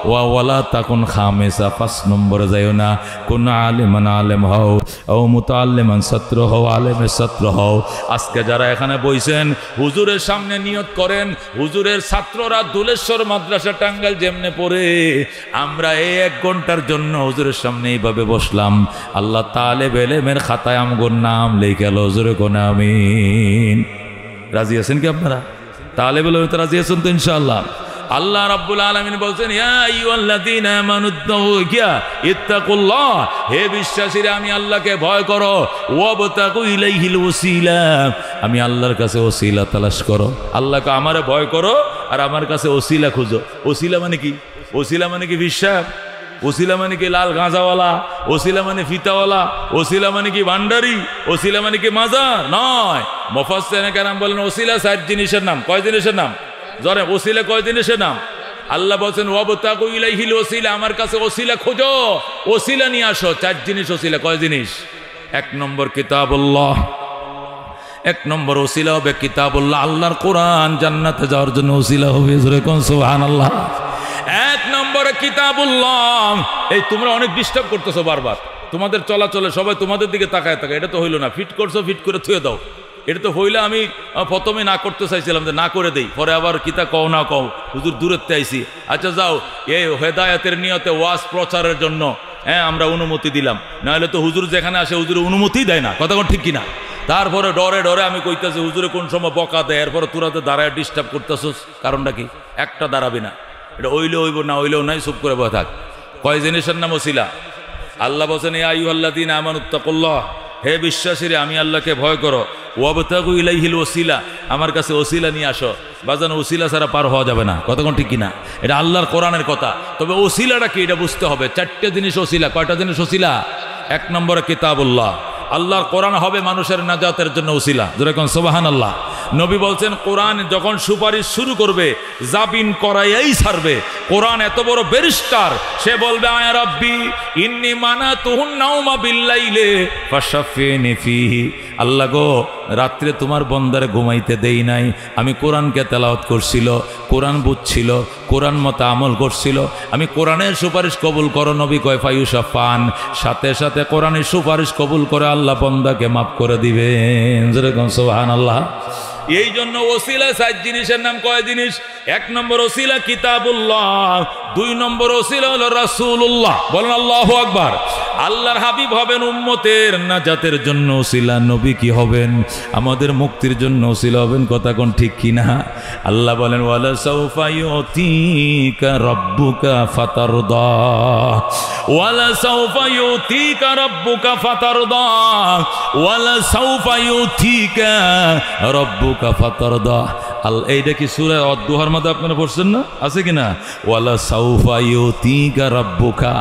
ওয়ালা তাকুন খামিসা 5 নম্বরে যাইও না, কোন আলিমান আলেম হও, ও মুতাআল্লিমান ছাত্র হও, আলেমের ছাত্র হও। আজকে যারা এখানে বইছেন হুজুরের সামনে নিয়ত করেন, হুজুরের ছাত্ররা দুলেশ্বর মাদ্রাসা টাঙ্গাইল যেমনে পড়ে, আমরা এই 1 ঘন্টার জন্য হুজুরের সামনে এইভাবে বসলাম, আল্লাহ তালেব এলেমের খাতায় আমগোর নাম লিখে আলো। হুজুরে কোন আমিন। রাজি আছেন কি আপনারা? তালেব এলেমের তো রাজি আছেন তো ইনশাআল্লাহ? আল্লাহ রাব্বুল আলামিন বলছেন, ইয়া আইয়ুহাল্লাযীনা ইত্তাকুল্লাহ, হে বিশ্বাসীরা আমি আল্লাহকে ভয় করো, ওয়াবতাগু ইলাইহিল ওসিলা, আমি আল্লাহর কাছে ওসিলা তালাশ করো। আল্লাহকে আমারে ভয় করো আর আমার কাছে ওসিলা খুঁজো। ওসিলা মানে কি? ওসিলা মানে কি বিশ্বাস? ওসিলা মানে কি লাল গাঁজাওয়ালা? ওসিলা মানে ফিতাওয়ালা? ওসিলা মানে কি ভান্ডারি? ওসিলা মানে কি মাজার? নয়। মুফাসসিরিনে কেরাম বলেন ওসিলা 4 জিনিসের নাম। কয় জিনিসের নাম? জরে ওসিলা কয় জিনিসের নাম? আল্লাহ বলছেন ওয়াবতাগু ইলাইহিল ওসিলা, আমার কাছে ওসিলা খোঁজো, ওসিলা নিয়ে আসো। 4 জিনিস ওসিলা। কয় জিনিস? 1 নম্বর কিতাবুল্লাহ, 1 নম্বর ওসিলা হবে কিতাবুল্লাহ, আল্লাহর কোরআন। জান্নাতে যাওয়ার জন্য ওসিলা হবে, জোরে কোন সুবহানাল্লাহ। 1 নম্বরে কিতাবুল্লাহ। এই তোমরা অনেক ডিস্টার্ব করতেছো বারবার, তোমাদের চলাচলে সবাই তোমাদের দিকে তাকায় তাকায়, এটা তো হইল না। ফিট করছো, ফিট করে থুয়ে দাও। এটা তো হইলে আমি প্রথমে না করতে চাইছিলাম যে না করে দেই, পরে আবার কিতা কও না কও, হুজুর দূরেতে আইছি। আচ্ছা যাও, এই হেদায়েতের নিয়তে ওয়াজ প্রচারের জন্য আমরা অনুমতি দিলাম, নাহলে তো হুজুর যেখানে আসে হুজুর অনুমতি দেয় না, কথা কোন ঠিক কিনা? তারপরে ডরে ডরে আমি কইতেছি হুজুরে কোন সময় বকা দেয়, এরপরে তোরাতে দাঁড়ায় ডিস্টার্ব করতেছস, কারণটা কি? একটা দাঁড়াবি না, এটা হইলে হইব, না হইলেও নাই, চুপ করে বসে থাক। কয় জিনিসের নাম ওসিলা? আল্লাহ বলছেন ইয়া আইয়ুহাল্লাযীনা আমানুত্তাকুল্লাহ, হে বিশ্বাসীরা আমি আল্লাহকে ভয় করো, ওয়াবতাগু ইলাইহিল ওসিলা, আমার কাছে ওসিলা নিয়ে আসো। বাজান ওসিলা ছাড়া পার হওয়া যাবে না, কতক্ষণ ঠিক কিনা? এটা আল্লাহর কোরআনের কথা। তবে ওসিলাটা কি এটা বুঝতে হবে। 4টে জিনিস ওসিলা। কয়টা জিনিস ওসিলা? 1 নম্বরে কিতাবুল্লাহ, আল্লাহর কোরআন হবে মানুষের নাজাতের জন্য ওসিলা, যেরকম সুবহানাল্লাহ। নবী বলছেন কোরআন যখন সুপারিশ শুরু করবে জাবিন করাইয়াই ছাড়বে। কোরআন এত বড় ব্যারিস্টার, সে বলবে আয়া রাব্বি ইন্নী মানাতুহুন নাওমা বিল্লাইলে ফাশাফিনি ফিহি, আল্লাহ গো রাত্রে তোমার বন্দারে ঘুমাইতে দেই নাই, আমি কোরআনকে তেলাওয়াত করছিল, কোরআন বুঝছিল, কোরআন মতো আমল করছিল, আমি কোরআনের সুপারিশ কবুল করো। নবী কয় ফায়ুশাফান, সাথে সাথে কোরআনের সুপারিশ কবুল করে আল্লাহ বন্দাকে মাফ করে দিবেন, যেরকম সুবহানাল্লাহ। এই জন্য ওসিলা 4 জিনিসের নাম। কয় জিনিস? 1 নম্বর ওসিলা কিতাবুল্লাহ, 2 নম্বর ওসিলা হলো রাসূলুল্লাহ। বলেন আল্লাহু আকবার। আল্লাহর হাবিব হবেন উম্মতের নাজাতের জন্য ওসিলা। নবী কি হবেন? আমাদের মুক্তির জন্য ওসিলা হবেন, কথা কোন ঠিক কিনা? আল্লাহ বলেন ওয়ালা সাউফা ইউতিকা রাব্বুকা ফাতারদা, ওয়ালা সাউফা ইউতিকা রাব্বুকা ফাতারদা, ওয়ালা সাউফা ইউতিকা রাব্বুকা ফাতারদা। এইটা কি সূরা আদ-দুহার মধ্যে আপনারা পড়ছেন না? আছে কিনা? ওয়ালা সাউফা ইউতিকা রাব্বুকা,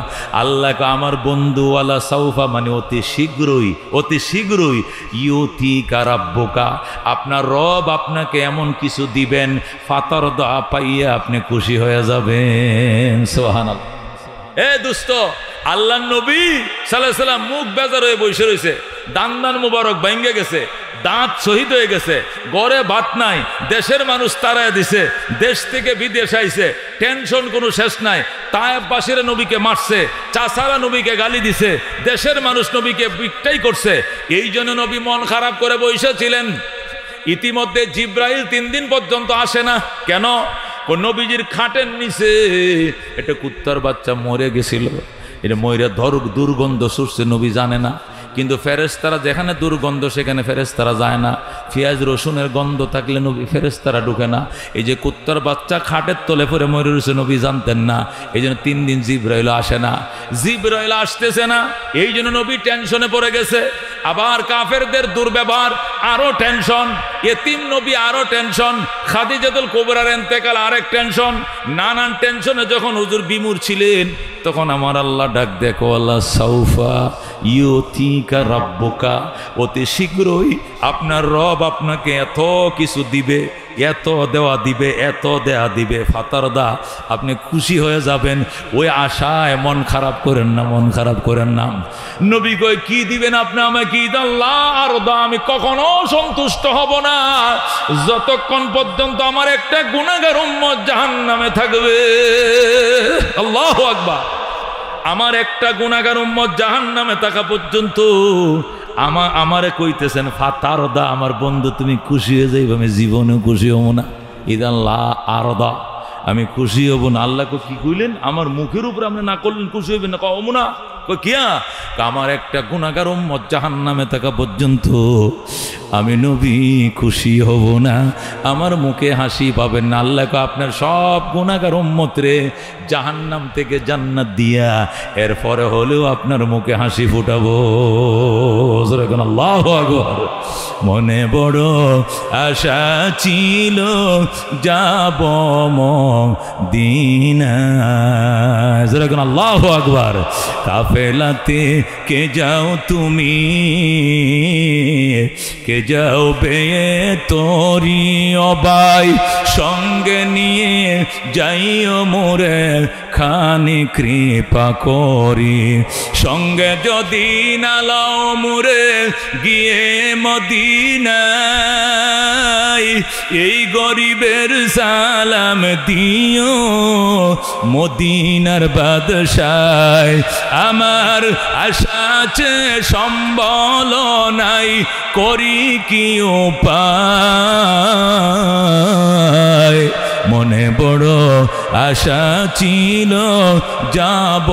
আল্লাহকে আমার বন্ধু, ওয়ালা সাউফা মানে অতি শীঘ্রই, অতি শীঘ্রই, ইউতিকা রাব্বুকা আপনার রব আপনাকে এমন কিছু দিবেন, ফাতারদা পাইয়া আপনি খুশি হয়ে যাবেন। সুবহানাল্লাহ। এ দোস্ত, আল্লাহর নবী সাল্লাল্লাহু আলাইহি সাল্লাম মুখ বেজার হয়ে বসে রয়েছে, দান মুবারক ভাঙ্গে গেছে, দাঁত শহীদ হয়ে গেছে, ঘরে ভাত নাই, দেশের মানুষ তাড়ায় দিছে, দেশ থেকে বিদেশ আইছে, টেনশন কোনো শেষ নাই। তায়েফবাসীরা নবীকে মারছে, চাচারা নবীকে গালি দিছে, দেশের মানুষ নবীকে পিটাই করছে। এই জন্য নবী মন খারাপ করে বসেছিলেন। ইতিমধ্যে জিব্রাইল 3 দিন পর্যন্ত আসে না। কেন? নবীজির খাটের নিচে একটা কুত্তার বাচ্চা মরে গেছিল, এটা ময়রা দুর্গন্ধ ছুটছে, নবী জানে না। কিন্তু ফেরেশতারা যেখানে দুর্গন্ধ সেখানে ফেরেশতারা যায় না। পেঁয়াজ রসুনের গন্ধ থাকলে নবী ফেরেশতারা ঢুকে না। এই যে কুত্তার বাচ্চা খাটের তলে পরে মরে রয়েছে, নবী জানতেন না। এই জন্য 3 দিন জিব্রাইল আসে না, জিব্রাইল আসতেছে না। এই জন্য নবী টেনশনে পড়ে গেছে। আবার কাফেরদের দুর্ব্যবহার, আরো টেনশন। এতিম নবী আরো টেনশন। খাদিজাতুল কুবরার ইন্তেকাল আরেক টেনশন। নানান টেনশনে যখন হুজুর বিমূর ছিলেন, তখন আমার আল্লাহ ডাক দেখো, আল্লাহ সাউফা ইউতিকা রাব্বুকা, অতি শীঘ্রই আপনার রব আপনাকে এত কিছু দিবে, এত দেওয়া দিবে, এত দেয়া দিবে, ফাতারদা আপনি খুশি হয়ে যাবেন। ওই আশায় মন খারাপ করেন না, মন খারাপ করেন না। নবী কয় কি দিবেন আপনি আমাকে? ঈদ আল্লাহ আর দা, আমি কখনো সন্তুষ্ট হব না যতক্ষণ পর্যন্ত আমার একটা গুনাহগার উম্মত জাহান্নামে থাকবে। আল্লাহু আকবার। আমার একটা গুনাহগার উম্মত জাহান্নামে থাকা পর্যন্ত আমারে কইতেছেন ফাতারদা, আমার বন্ধু তুমি খুশি হয়ে যাইবে, আমি জীবনেও খুশি হব না। ইদান লা আরদা, আমি খুশি হব না। আল্লাহ কি কইলেন? আমার মুখের উপরে আপনি না করলেন খুশি হইবেন না, কম না কিয়া? আমার একটা গুনাহগার উম্মত জাহান্নামে থাকা পর্যন্ত আমি নবী খুশি হব না, আমার মুখে হাসি পাবেন না। আল্লাহ আপনার সব গুনাহগার উম্মত রে জাহান্নাম থেকে জান্নাত দিয়া এরপরে হলেও আপনার মুখে হাসি ফুটাবো। আল্লাহু আকবার। মনে বড় আশা ছিল যাব মদিনায়। আল্লাহু আকবার। কাফেলাতে কে যাও তুমি, কে যাও বেয়ে তোরি অবাই, সঙ্গে নিয়ে যাইও মোরে খানি কৃপা করি, সঙ্গে যদি নালাও মোরে গিয়ে মদিনায়, এই গরিবের সালাম দিও মদিনার বাদশায়। আমার আশা আছে সম্বল নাই, করি কি উপায়, মনে বড় আশা ছিল যাব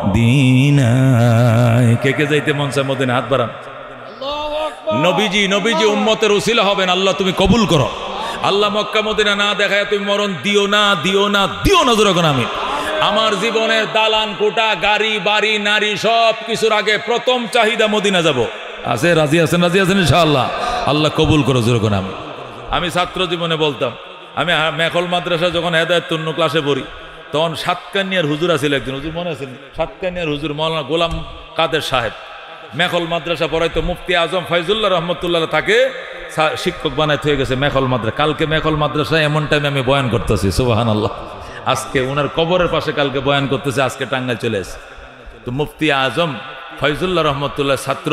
মদিনায়। কে কে যাইতে মন চায় মদিনা? হাত বাড়ান। নবীজি উম্মতের উসিলা হবেন, আল্লাহ তুমি কবুল করো। আল্লাহ মক্কা মদিনা না দেখায় তুমি মরণ দিও না, দিও না, দিও না। যেরকম আমি আমার জীবনের দালান কোটা, গাড়ি বাড়ি নারী সব কিছুর আগে প্রথম চাহিদা মদিনা যাব। আছে? রাজি আছেন? রাজি আছেন ইনশাআল্লাহ? আল্লাহ কবুল করো। যেরকম আমি ছাত্র জীবনে বলতাম, আমি মেখল মাদ্রাসা যখন হেদায়েতুন্নূর ক্লাসে পড়ি তখন সাতকানিয়ার হুজুর আছিল একজন, হুজুর মনে আছেন? সাতকানিয়ার হুজুর মৌলানা গোলাম কাদের সাহেব মেখল মাদ্রাসা পড়াইতো। মুফতি আজম ফয়জুল্লাহ রহমতুল্লাহ তাকে শিক্ষক বানাইতে হয়ে গেছে মেখল মাদ্রাসা। কালকে মেখল মাদ্রাসায় এমন টাইমে আমি বয়ান করতেছি, সুবহানাল্লাহ। আজকে ওনার কবরের পাশে কালকে বয়ান করতেছে, আজকে টাঙ্গাইল চলে এসে। তো মুফতি আজম ফয়জুল্লাহ রহমতুল্লাহ ছাত্র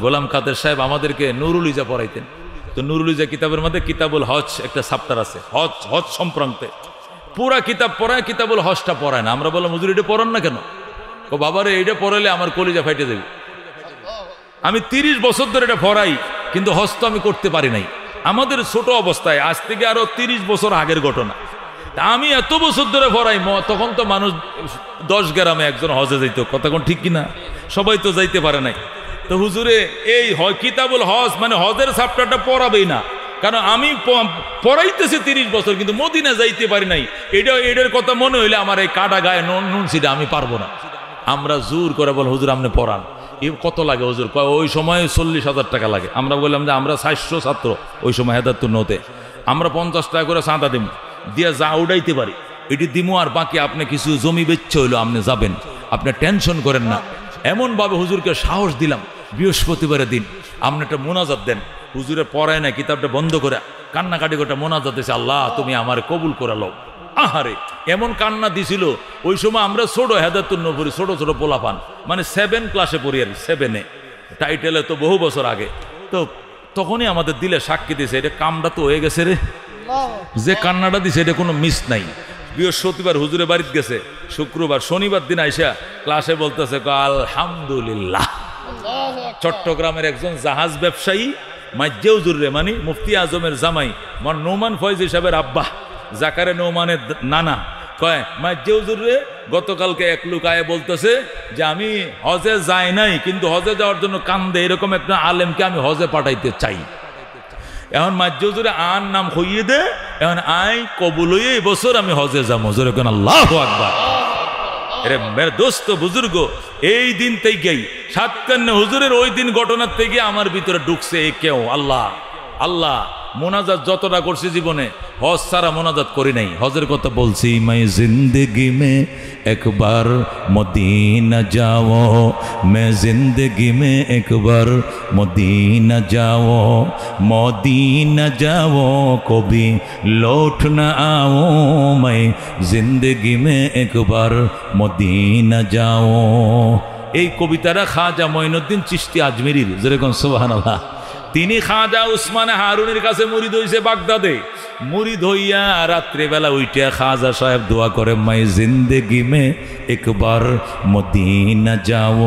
গোলাম কাদের সাহেব আমাদেরকে নুরুল ইজা পড়াইতেন। তো নুরুল ইজা কিতাবের মধ্যে কিতাবুল হজ একটা চ্যাপ্টার আছে, হজ সম্পর্কে পুরা কিতাব পড়ায়, কিতাবুল হজটা পড়ায় না। আমরা বললাম হুজুর এটা পড়ান না কেন? ও বাবারে এইটা পড়াইলে আমার কলিজা ফাইটে যাবে। আমি 30 বছর ধরে এটা পড়াই, কিন্তু হজ তো আমি করতে পারি নাই। আমাদের ছোট অবস্থায়, আজ থেকে আরো 30 বছর আগের ঘটনা। আমি এত বছর ধরে পড়াই, তখন তো মানুষ 10 গ্রামে একজন হজে যাইতো, কথা কোন ঠিক কিনা? সবাই তো যাইতে পারে নাই। তো হুজুরে এই কিতাবুল হজ মানে হজের চ্যাপ্টারটা পড়াবেই না, কারণ আমি পড়াইতেছি 30 বছর কিন্তু মদিনা যাইতে পারি নাই। এটার কথা মনে হইলে আমার এই কাটা গায়ে নুন ছিটা আমি পারবো না। আমরা জোর করে বল হুজুর আপনি পড়ান। কত লাগে হুজুর? ওই সময় 40,000 টাকা লাগে। আমরা বললাম যে আমরা 400 ছাত্র ওই সময় হেদায়েতুন্নূরে, আমরা 50 টাকা করে চাঁদা দিব, দিয়া যা উড়াইতে পারি এটি দিমু, আর বাকি আপনি কিছু জমি বেচছে হইলো আপনি যাবেন, আপনি টেনশন করেন না। এমনভাবে হুজুরকে সাহস দিলাম। বৃহস্পতিবারের দিন আপনি একটা মোনাজাত দেন। হুজুরে পড়ায় না, কিতাবটা বন্ধ করে কান্নাকাটি করে মোনাজাত দিয়েছে, আল্লাহ তুমি আমার কবুল করে লও। আহারে এমন কান্না দিছিল। ওই সময় আমরা ছোট হেদায়েতুন্নূর পড়ি, ছোট ছোট পোলাপান, মানে 7 ক্লাসে পড়ি আর 7-এ, টাইটেলে তো বহু বছর আগে। তো তখনই আমাদের দিলে সাক্ষী দিয়েছে, এটা কামটা তো হয়ে গেছে রে, যে কান্নাটা দিছে এটা কোনো মিস নাই। বৃহস্পতিবার হুজুরে বাড়িতে গেছে, শুক্রবার শনিবার দিন আইসা ক্লাসে বলতেছে আলহামদুলিল্লাহ। চট্টগ্রামের একজন জাহাজ ব্যবসায়ী মাজ্জে হুজুর রে, মানে মুফতি আজমের জামাই নোমান ফয়জি সাহেবের আব্বা জাকারে নোমানের নানা, কয় মাজ্জে হুজুর রে গতকালকে এক লোক আয়ে বলতেছে যে আমি হজে যাই নাই, কিন্তু হজে যাওয়ার জন্য কান্দে, এরকম একটা আলেমকে আমি হজে পাঠাইতে চাই। এখন মাজ্জে হুজুরে আন নাম হইয়ে দে, এখন আই কবুল হইয়ে এই বছর আমি হজে যাবো। জোরে কোন আল্লাহু আকবার। এরে মেরে দোস্ত বুজুর্গ, এই দিন থেকেই সাতকান্না হুজুরের ওই দিন ঘটনার থেকে আমার ভিতরে ঢুকছে এই কেউ আল্লাহ আল্লাহ। মোনাজাত যতটা করছি জীবনে, হজ ছাড়া মোনাজাত করি নাই। হজের কথা বলছি, মাই জিন্দগি মে একবার মদিনা যাও, মে জিন্দগি মে একবার মদিনা যাও, মদিনা যাও কবি লৌট না আও, মাই জিন্দগি মে একবার মদিনা যাও। এই কবিতাটা খাজা মঈনুদ্দিন চিশতি আজমেরির, যেরকম সুবহানাল্লাহ। তিনি খাজা উসমানে হারুনের কাছে মুরিদ হইছে বাগদাদে। মুরিদ হইয়া রাত্রিবেলা উইটা খাজা সাহেব দোয়া করে, মাই জিন্দেগি মে একবার মদিনা যাও।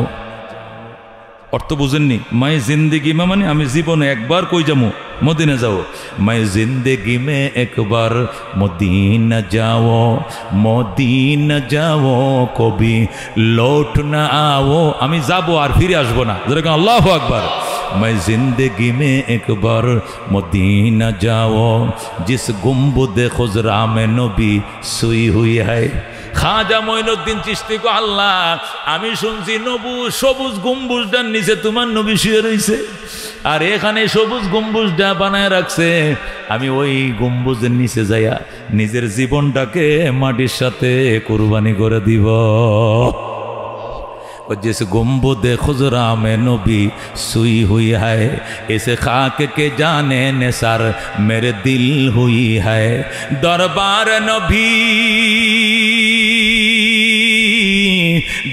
অর্থ বুঝেননি? মাই জিন্দেগি মে মানে আমি জীবনে একবার কই যাবো? মদিনা যাও। মাই জিন্দেগি মে একবার মদিনা যাও, মদিনা যাও কবি লৌট না আও। আমি যাব আর ফিরে আসবো না। যেরকম আল্লাহু আকবার। मैं जिंदगी में एक बार मदीना जाओ, जिस गुम्बद खुजरा में नबी सुई हुई है। খাজা মঈনুদ্দিন চিশতি কো, আল্লাহ আমি শুনছি সবুজ গম্বুজটার নিচে তোমার নবী শুয়ে রয়েছে, আর এখানে সবুজ গম্বুজটা বানায় রাখছে। আমি ওই গম্বুজের নিচে যাইয়া নিজের জীবনটাকে মাটির সাথে কুরবানি করে দিব। जिस गुम्बद खुजरा में नबी सुई हुई है, इस खाक के जाने निसार मेरे दिल हुई है। दरबार नबी,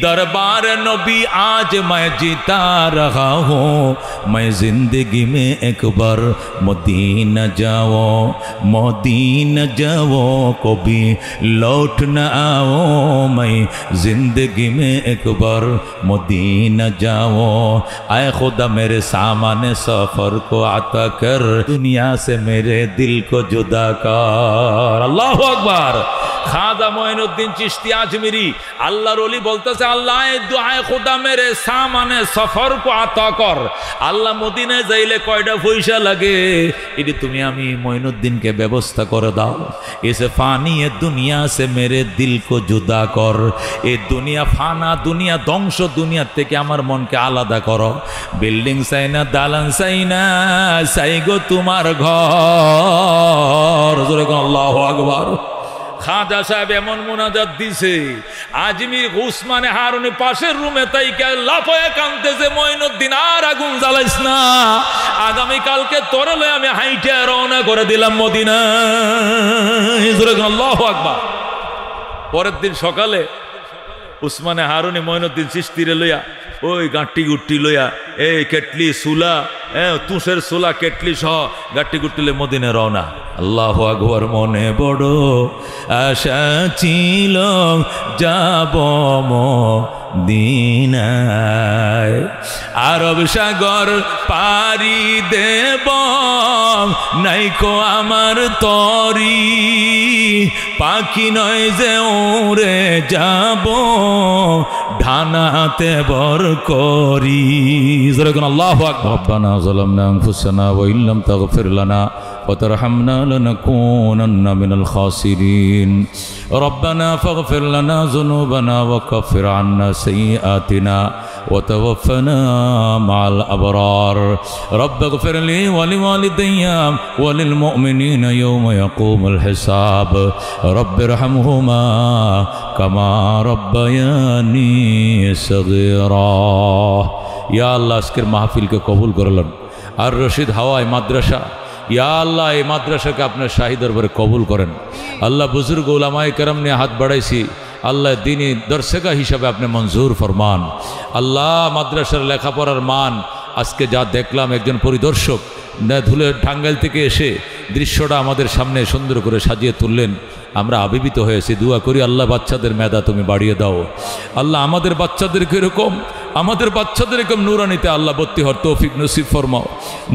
दरबार नबी आज मैं जीता रहा हूँ। मैं जिंदगी में एक बार मदीना जाओ, मदीना जाओ कभी लौट न आओ। मैं जिंदगी में एक बार मदीना जाओ। आए खुदा मेरे सामाने सफर को आता कर, दुनिया से मेरे दिल को जुदा कर। अल्लाह अकबर। খাজা মঈনুদ্দিন চিশতি আজমিরি আল্লাহর ওলি বলতেছে, আল্লাহ দুআয়ে খুদা মেরে সামানে সফর কো আতা কর। আল্লাহ মদিনায় যাইলে কয়টা পয়সা লাগে এটি তুমি আমি মঈনুদ্দিনকে ব্যবস্থা করে দাও। এসে ফানি এ দুনিয়া সে মেরে দিল কো জুদা কর। এই দুনিয়া ফানা, দুনিয়া ধ্বংস, দুনিয়ার থেকে আমার মনকে আলাদা করো। বিল্ডিং চাই না, দালান চাই না, চাই গো তোমার ঘর। আল্লাহু আকবার। খাজা সাহেব এমন মোনাজাত দিছে, আজমির উসমানে হারুনি পাশের রুমে তাই লাফায় কাঁদতেছে, মঈনুদ্দিন আর আগুন জ্বালাইস না, আগামীকালকে তোরে লয়ে আমি হাইটা রওনা করে দিলাম মদিনা। আল্লাহু আকবার। পরের দিন সকালে উসমানে হারুনি মঈনুদ্দিন চিশতিরে লইয়া ওই গাঁটি গুট্টি লইয়া এই কেটলি সুলা, তুষের সোলা কেটলি সহ গাঁটি গুট্টিলে মদিনা রওনা। আল্লাহু আকবার। মনে বড় আশা ছিল যাব মদিনায়, আরব সাগর পারি দেব নাইকো আমার তরি, পাখি নয় যে উড়ে যাব ঢানাতে বর করি। আল্লাহু আকবার। রব্বানা যালামনা আনফুসানা ওয়া ইল্লাম তাগফির লানা ওয়া তারহামনা লানাকুনান্না মিনাল খাসিরিন। রব্বানা ফাগফির লানা যুনুবানা ওয়া কাফির আন্না সাইয়্যাতিনা ওয়া তাওয়াফানা মা'আল আবরার। রব্বিগফির লি ওয়া লিওয়ালিদাইয়া ওয়া লিল মুমিনিনা ইয়াওমা ইয়াকুমুল হিসাব। রব্বিরহামহুমা কামা রব্বায়ানি সগীরা। ইয়া আল্লাহ আজকের মাহফিলকে কবুল করলেন। আর রশিদ হাওয়াই মাদ্রাসা, ইয়া আল্লাহ এই মাদ্রাসাকে আপনার শাহী দরবারে কবুল করেন। আল্লাহ বুজুর্গ উলামায়ে কেরাম নিয়ে হাত বাড়াইছি, আল্লাহ দিনী দর্শকা হিসাবে আপনি মঞ্জুর ফরমান। আল্লাহ মাদ্রাসার লেখাপড়ার মান আজকে যা দেখলাম, একজন পরিদর্শক ধুলে টাঙ্গাইল থেকে এসে দৃশ্যটা আমাদের সামনে সুন্দর করে সাজিয়ে তুললেন, আমরা আবিবিত হয়েছি। দোয়া করি আল্লাহ বাচ্চাদের মেধা তুমি বাড়িয়ে দাও। আল্লাহ আমাদের বাচ্চাদেরকে এরকম, আমাদের বাচ্চাদের এরকম নুরানিতে আল্লাহ ভর্তি হওয়ার তৌফিক নসিব ফরমাও।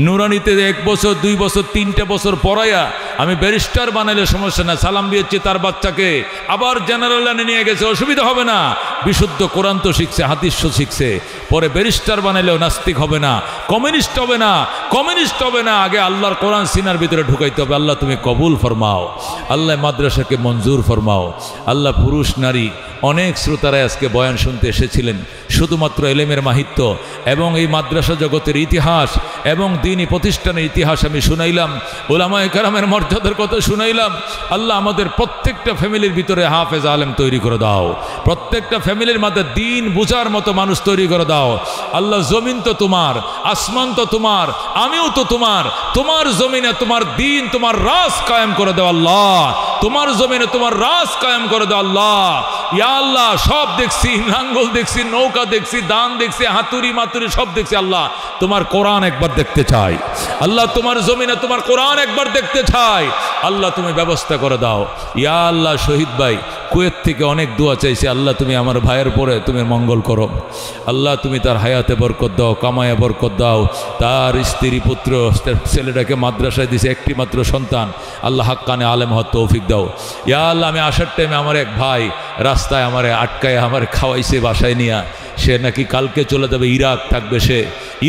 নুরানিতে 1 বছর 2 বছর 3টে বছর পড়াইয়া আমি ব্যারিস্টার বানাইলে সমস্যা না, সালাম দিয়েছি তার বাচ্চাকে আবার জেনারেল লাইনে নিয়ে গেছে, অসুবিধা হবে না। বিশুদ্ধ কোরআন তো শিখছে, হাদিস শিখছে, পরে ব্যারিস্টার বানাইলেও নাস্তিক হবে না, কমিউনিস্ট হবে না, কমিউনিস্ট হবে না। আগে আল্লাহর কোরআন সিনার ভিতরে ঢুকাইতে হবে। আল্লাহ তুমি কবুল ফরমাও, আল্লাহ মাদ্রাসাকে মঞ্জুর ফরমাও। আল্লাহ পুরুষ নারী অনেক শ্রোতারা আজকে বয়ান শুনতে এসেছিলেন, শুধুমাত্র এলেমের মাহিত্য এবং এই মাদ্রাসা জগতের ইতিহাস এবং দ্বীনি প্রতিষ্ঠানের ইতিহাস আমি শুনাইলাম, উলামায়ে কেরামের মর্যাদার কথা শুনাইলাম। আল্লাহ আমাদের প্রত্যেকটা ফ্যামিলির ভিতরে হাফেজ আলেম তৈরি করে দাও, প্রত্যেকটা ফ্যামিলির মধ্যে দিন বুঝার মতো মানুষ তৈরি করে দাও আল্লাহ। জমিন তো তোমার, আসমান তো তোমার, আমিও তো তোমার। তোমার জমিনে তোমার দিন, তোমার রাজ কায়েম করে দাও আল্লাহ। তোমার জমিনে তোমার রাজ কায়েম করে দাও আল্লাহ। ইয়া আল্লাহ, সব দেখছি, লাঙ্গল দেখছি, নৌকা দেখছি, দান দেখছি, হাতুড়ি মাতুরি সব দেখছি আল্লাহ। তোমার কোরআন একবার দেখতে চাই আল্লাহ। তোমার জমিনে তোমার কোরআন একবার দেখতে চাই আল্লাহ। তুমি ব্যবস্থা করে দাও ইয়া আল্লাহ। শহীদ ভাই কুয়েত থেকে অনেক দোয়া চাইছে আল্লাহ, তুমি আমার ভাইয়ের পরে তুমি মঙ্গল করো আল্লাহ। তুমি তার হায়াতে বরকত দাও, কামায়ে বরকত দাও। তার স্ত্রী পুত্র ছেলেটাকে মাদ্রাসায় দিছে, একটি মাত্র সন্তান আল্লাহ, হাক্কানে আলেম হওয়ার তৌফিক দাও ইয়া আল্লাহ। আমি আসার টাইমে আমার এক ভাই রাস্তায় আমারে আটকায় আমার খাওয়াইছে বাসায় নিয়া। সে নাকি কালকে চলে যাবে ইরাক, থাকবে সে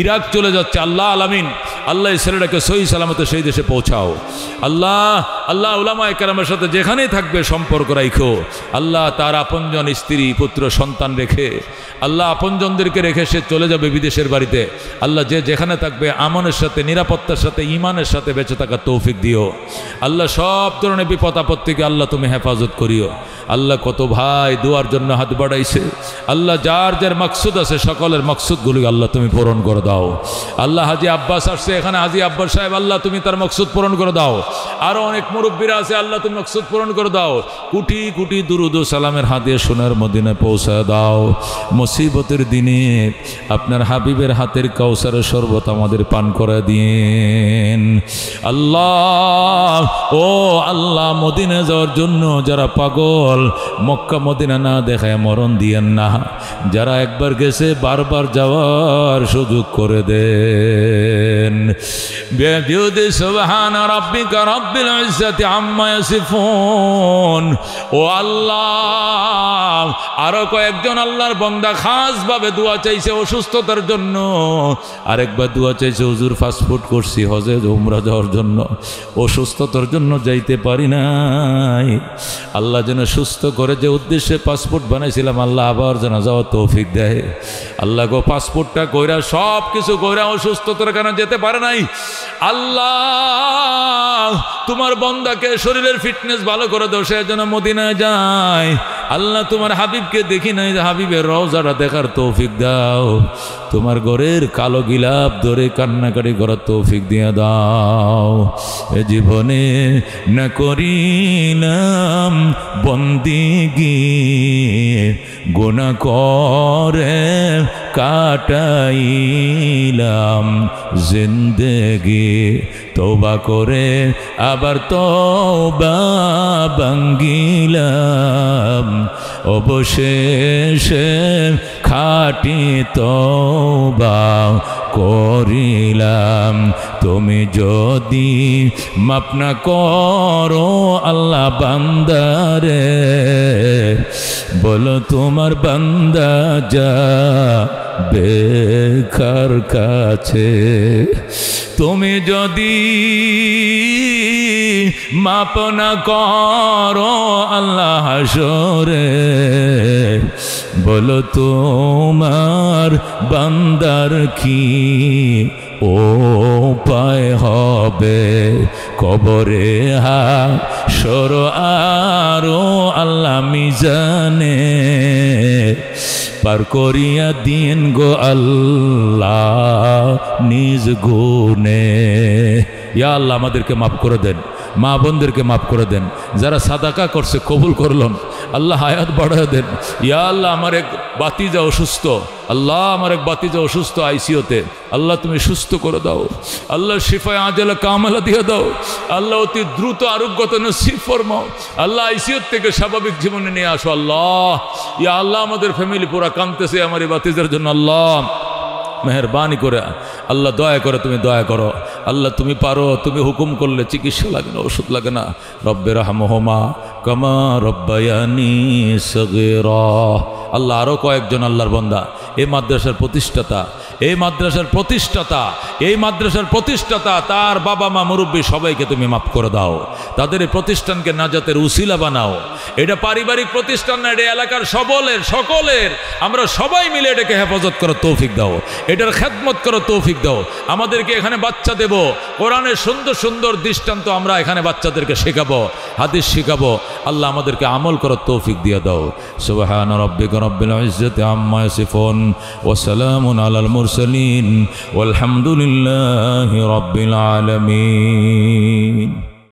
ইরাক চলে যাচ্ছে আল্লাহ আলামিন। আল্লাহ এই ছেলেটাকে সহি সালামতে সেই দেশে পৌঁছাও আল্লাহ। আল্লাহ উলামায়ে কেরামের সাথে যেখানেই থাকবে সম্পর্ক রাখো আল্লাহ। তার আপনজন স্ত্রী পুত্র সন্তান রেখে আল্লাহ, আপনজনদেরকে রেখে সে চলে যাবে বিদেশের বাড়িতে আল্লাহ। যে যেখানে থাকবে আমনের সাথে, নিরাপত্তার সাথে, ঈমানের সাথে বেঁচে থাকার তৌফিক দিও আল্লাহ। সব ধরনের বিপদ আপত্তিকে আল্লাহ তুমি হেফাজত করিও আল্লাহ। কত ভাই দুয়ার জন্য হাত বাড়াইছে আল্লাহ। যার যার মাকসুদ আছে সকলের মাকসুদগুলি আল্লাহ তুমি পূরণ করে দাও আল্লাহ। হাজি আব্বাস আসছে এখানে, হাজি আব্বাস সাহেব আল্লাহ তুমি তার মাকসুদ পূরণ করে দাও। আরো অনেক মুরব্বীরা আছে আল্লাহ তুমি মাকসুদ পূরণ করে দাও। কোটি কোটি দুরুদ ও সালামের হাতে সোনার মদিনায় পৌঁছায় দাও। মুসিবতের দিনে আপনার হাবিবের হাতের কাউসারের শরবত আমাদের পান করে দিন আল্লাহ। ও আল্লাহ, মদিনা যাওয়ার জন্য যারা পাগল, মক্কা মদিনা না দেখায় মরণ দিয়েন না। যারা একবার গেছে বারবার যাওয়ার সুযোগ করে দেন। বিহামদি সুবহানা রাব্বিকা রাব্বিল ইজ্জাতি আম্মা ইয়াসিফুন। ও আল্লাহ, আরো কয়েকজন আল্লাহর বান্দা খাস ভাবে দোয়া চাইছে অসুস্থতার জন্য। আরেকবার দোয়া চাইছে হুজুর ফাস্টফুড করছি হজে উমরা যাওয়ার জন্য, অসুস্থতার জন্য যাইতে পারি নাই। আল্লাহ যেন সুস্থ করে, যে উদ্দেশ্যে পাসপোর্ট বানাইছিলাম আল্লাহ আবার যেন যাওয়ার তৌফিক দেয় আল্লাহ গো। পাসপোর্টটা কইরা সব কিছু কইরা অসুস্থতার কারণে যেতে পারে নাই আল্লাহ। তোমার বান্দাকে শরীরের ফিটনেস ভালো করে দাও, সে যেন মদিনায় যায় আল্লাহ। তোমার হাবিবকে দেখি নাই, হাবিবের রওজাটা দেখার তৌফিক দাও। তোমার ঘরের কালো গিলাপ ধরে কান্নাকাটি করার তৌফিক দিয়ে দাও। এ জীবনে না করিলাম বন্দিগি, গুনাহ করে কাটাইলাম জিন্দেগি। তওবা করে আবার তওবা ভাঙ্গিলাম, অবশেষে খাঁটি তওবা করিলাম। তুমি যদি মাফ না করো আল্লাহ বান্দারে, বলো তোমার বান্দা যা বেকার কাছে। তুমি যদি মাপ না করো আল্লাহ হাসরে, বলো তোমার বান্দার কি উপায় হবে। কবরে হাসর আরো আল্লাহ মিজানে পার করিয়া দিন গো আল্লাহ নিজ গুণে। ইয়া আল্লাহ আমাদেরকে মাফ করে দেন, মা বোনদেরকে মাফ করে দেন। যারা সাদাকা করছে কবুল করলেন আল্লাহ, হায়াত বাড়ায় দেন। ইয়া আল্লাহ আমার এক বাতিজা অসুস্থ আল্লাহ, আমার এক বাতিজা অসুস্থ আইসিওতে আল্লাহ তুমি সুস্থ করে দাও আল্লাহ। শিফায়ে আজলা কামেলা দিয়ে দাও আল্লাহ। অতি দ্রুত আরোগ্যতা নসিব ফরমাও আল্লাহ। আইসিওর থেকে স্বাভাবিক জীবনে নিয়ে আসো আল্লাহ। ইয়া আল্লাহ আমাদের ফ্যামিলি পুরা কাঁদতেছে আমার এই বাতিজার জন্য আল্লাহ। মেহরবানি করে আল্লাহ দয়া করে তুমি দয়া করো আল্লাহ। তুমি পারো, তুমি হুকুম করলে চিকিৎসা লাগে না, ওষুধ লাগে না। রব্বে রাহমহুমা কামা রব্বায়ানি সগীরা। আল্লাহ আরও কয়েকজন আল্লাহর বান্দা এই মাদ্রাসার প্রতিষ্ঠাতা, এই মাদ্রাসার প্রতিষ্ঠাতা, এই মাদ্রাসার প্রতিষ্ঠাতা, তার বাবা মা মুরব্বী সবাইকে তুমি মাফ করে দাও। তাদের এই প্রতিষ্ঠানকে নাজাতের উসিলা বানাও। এটা পারিবারিক প্রতিষ্ঠান না, এটা এলাকার সকলের আমরা সবাই মিলে এটাকে হেফাজত করার তৌফিক দাও, এটার খেদমত করার তৌফিক দাও। আমাদেরকে এখানে বাচ্চা দেব, কোরআনের সুন্দর সুন্দর দৃষ্টান্ত আমরা এখানে বাচ্চাদেরকে শেখাবো, হাদিস শেখাবো। আল্লাহ আমাদেরকে আমল করার তৌফিক দিয়ে দাও। সুবহান রাব্বিকা রব্বিল ইজ্জাতি আম্মা ইয়াসিফুন ওয়া সালামুন আলাল মুরসালিন ওয়ালহামদুলিল্লাহি রব্বিল আলামিন।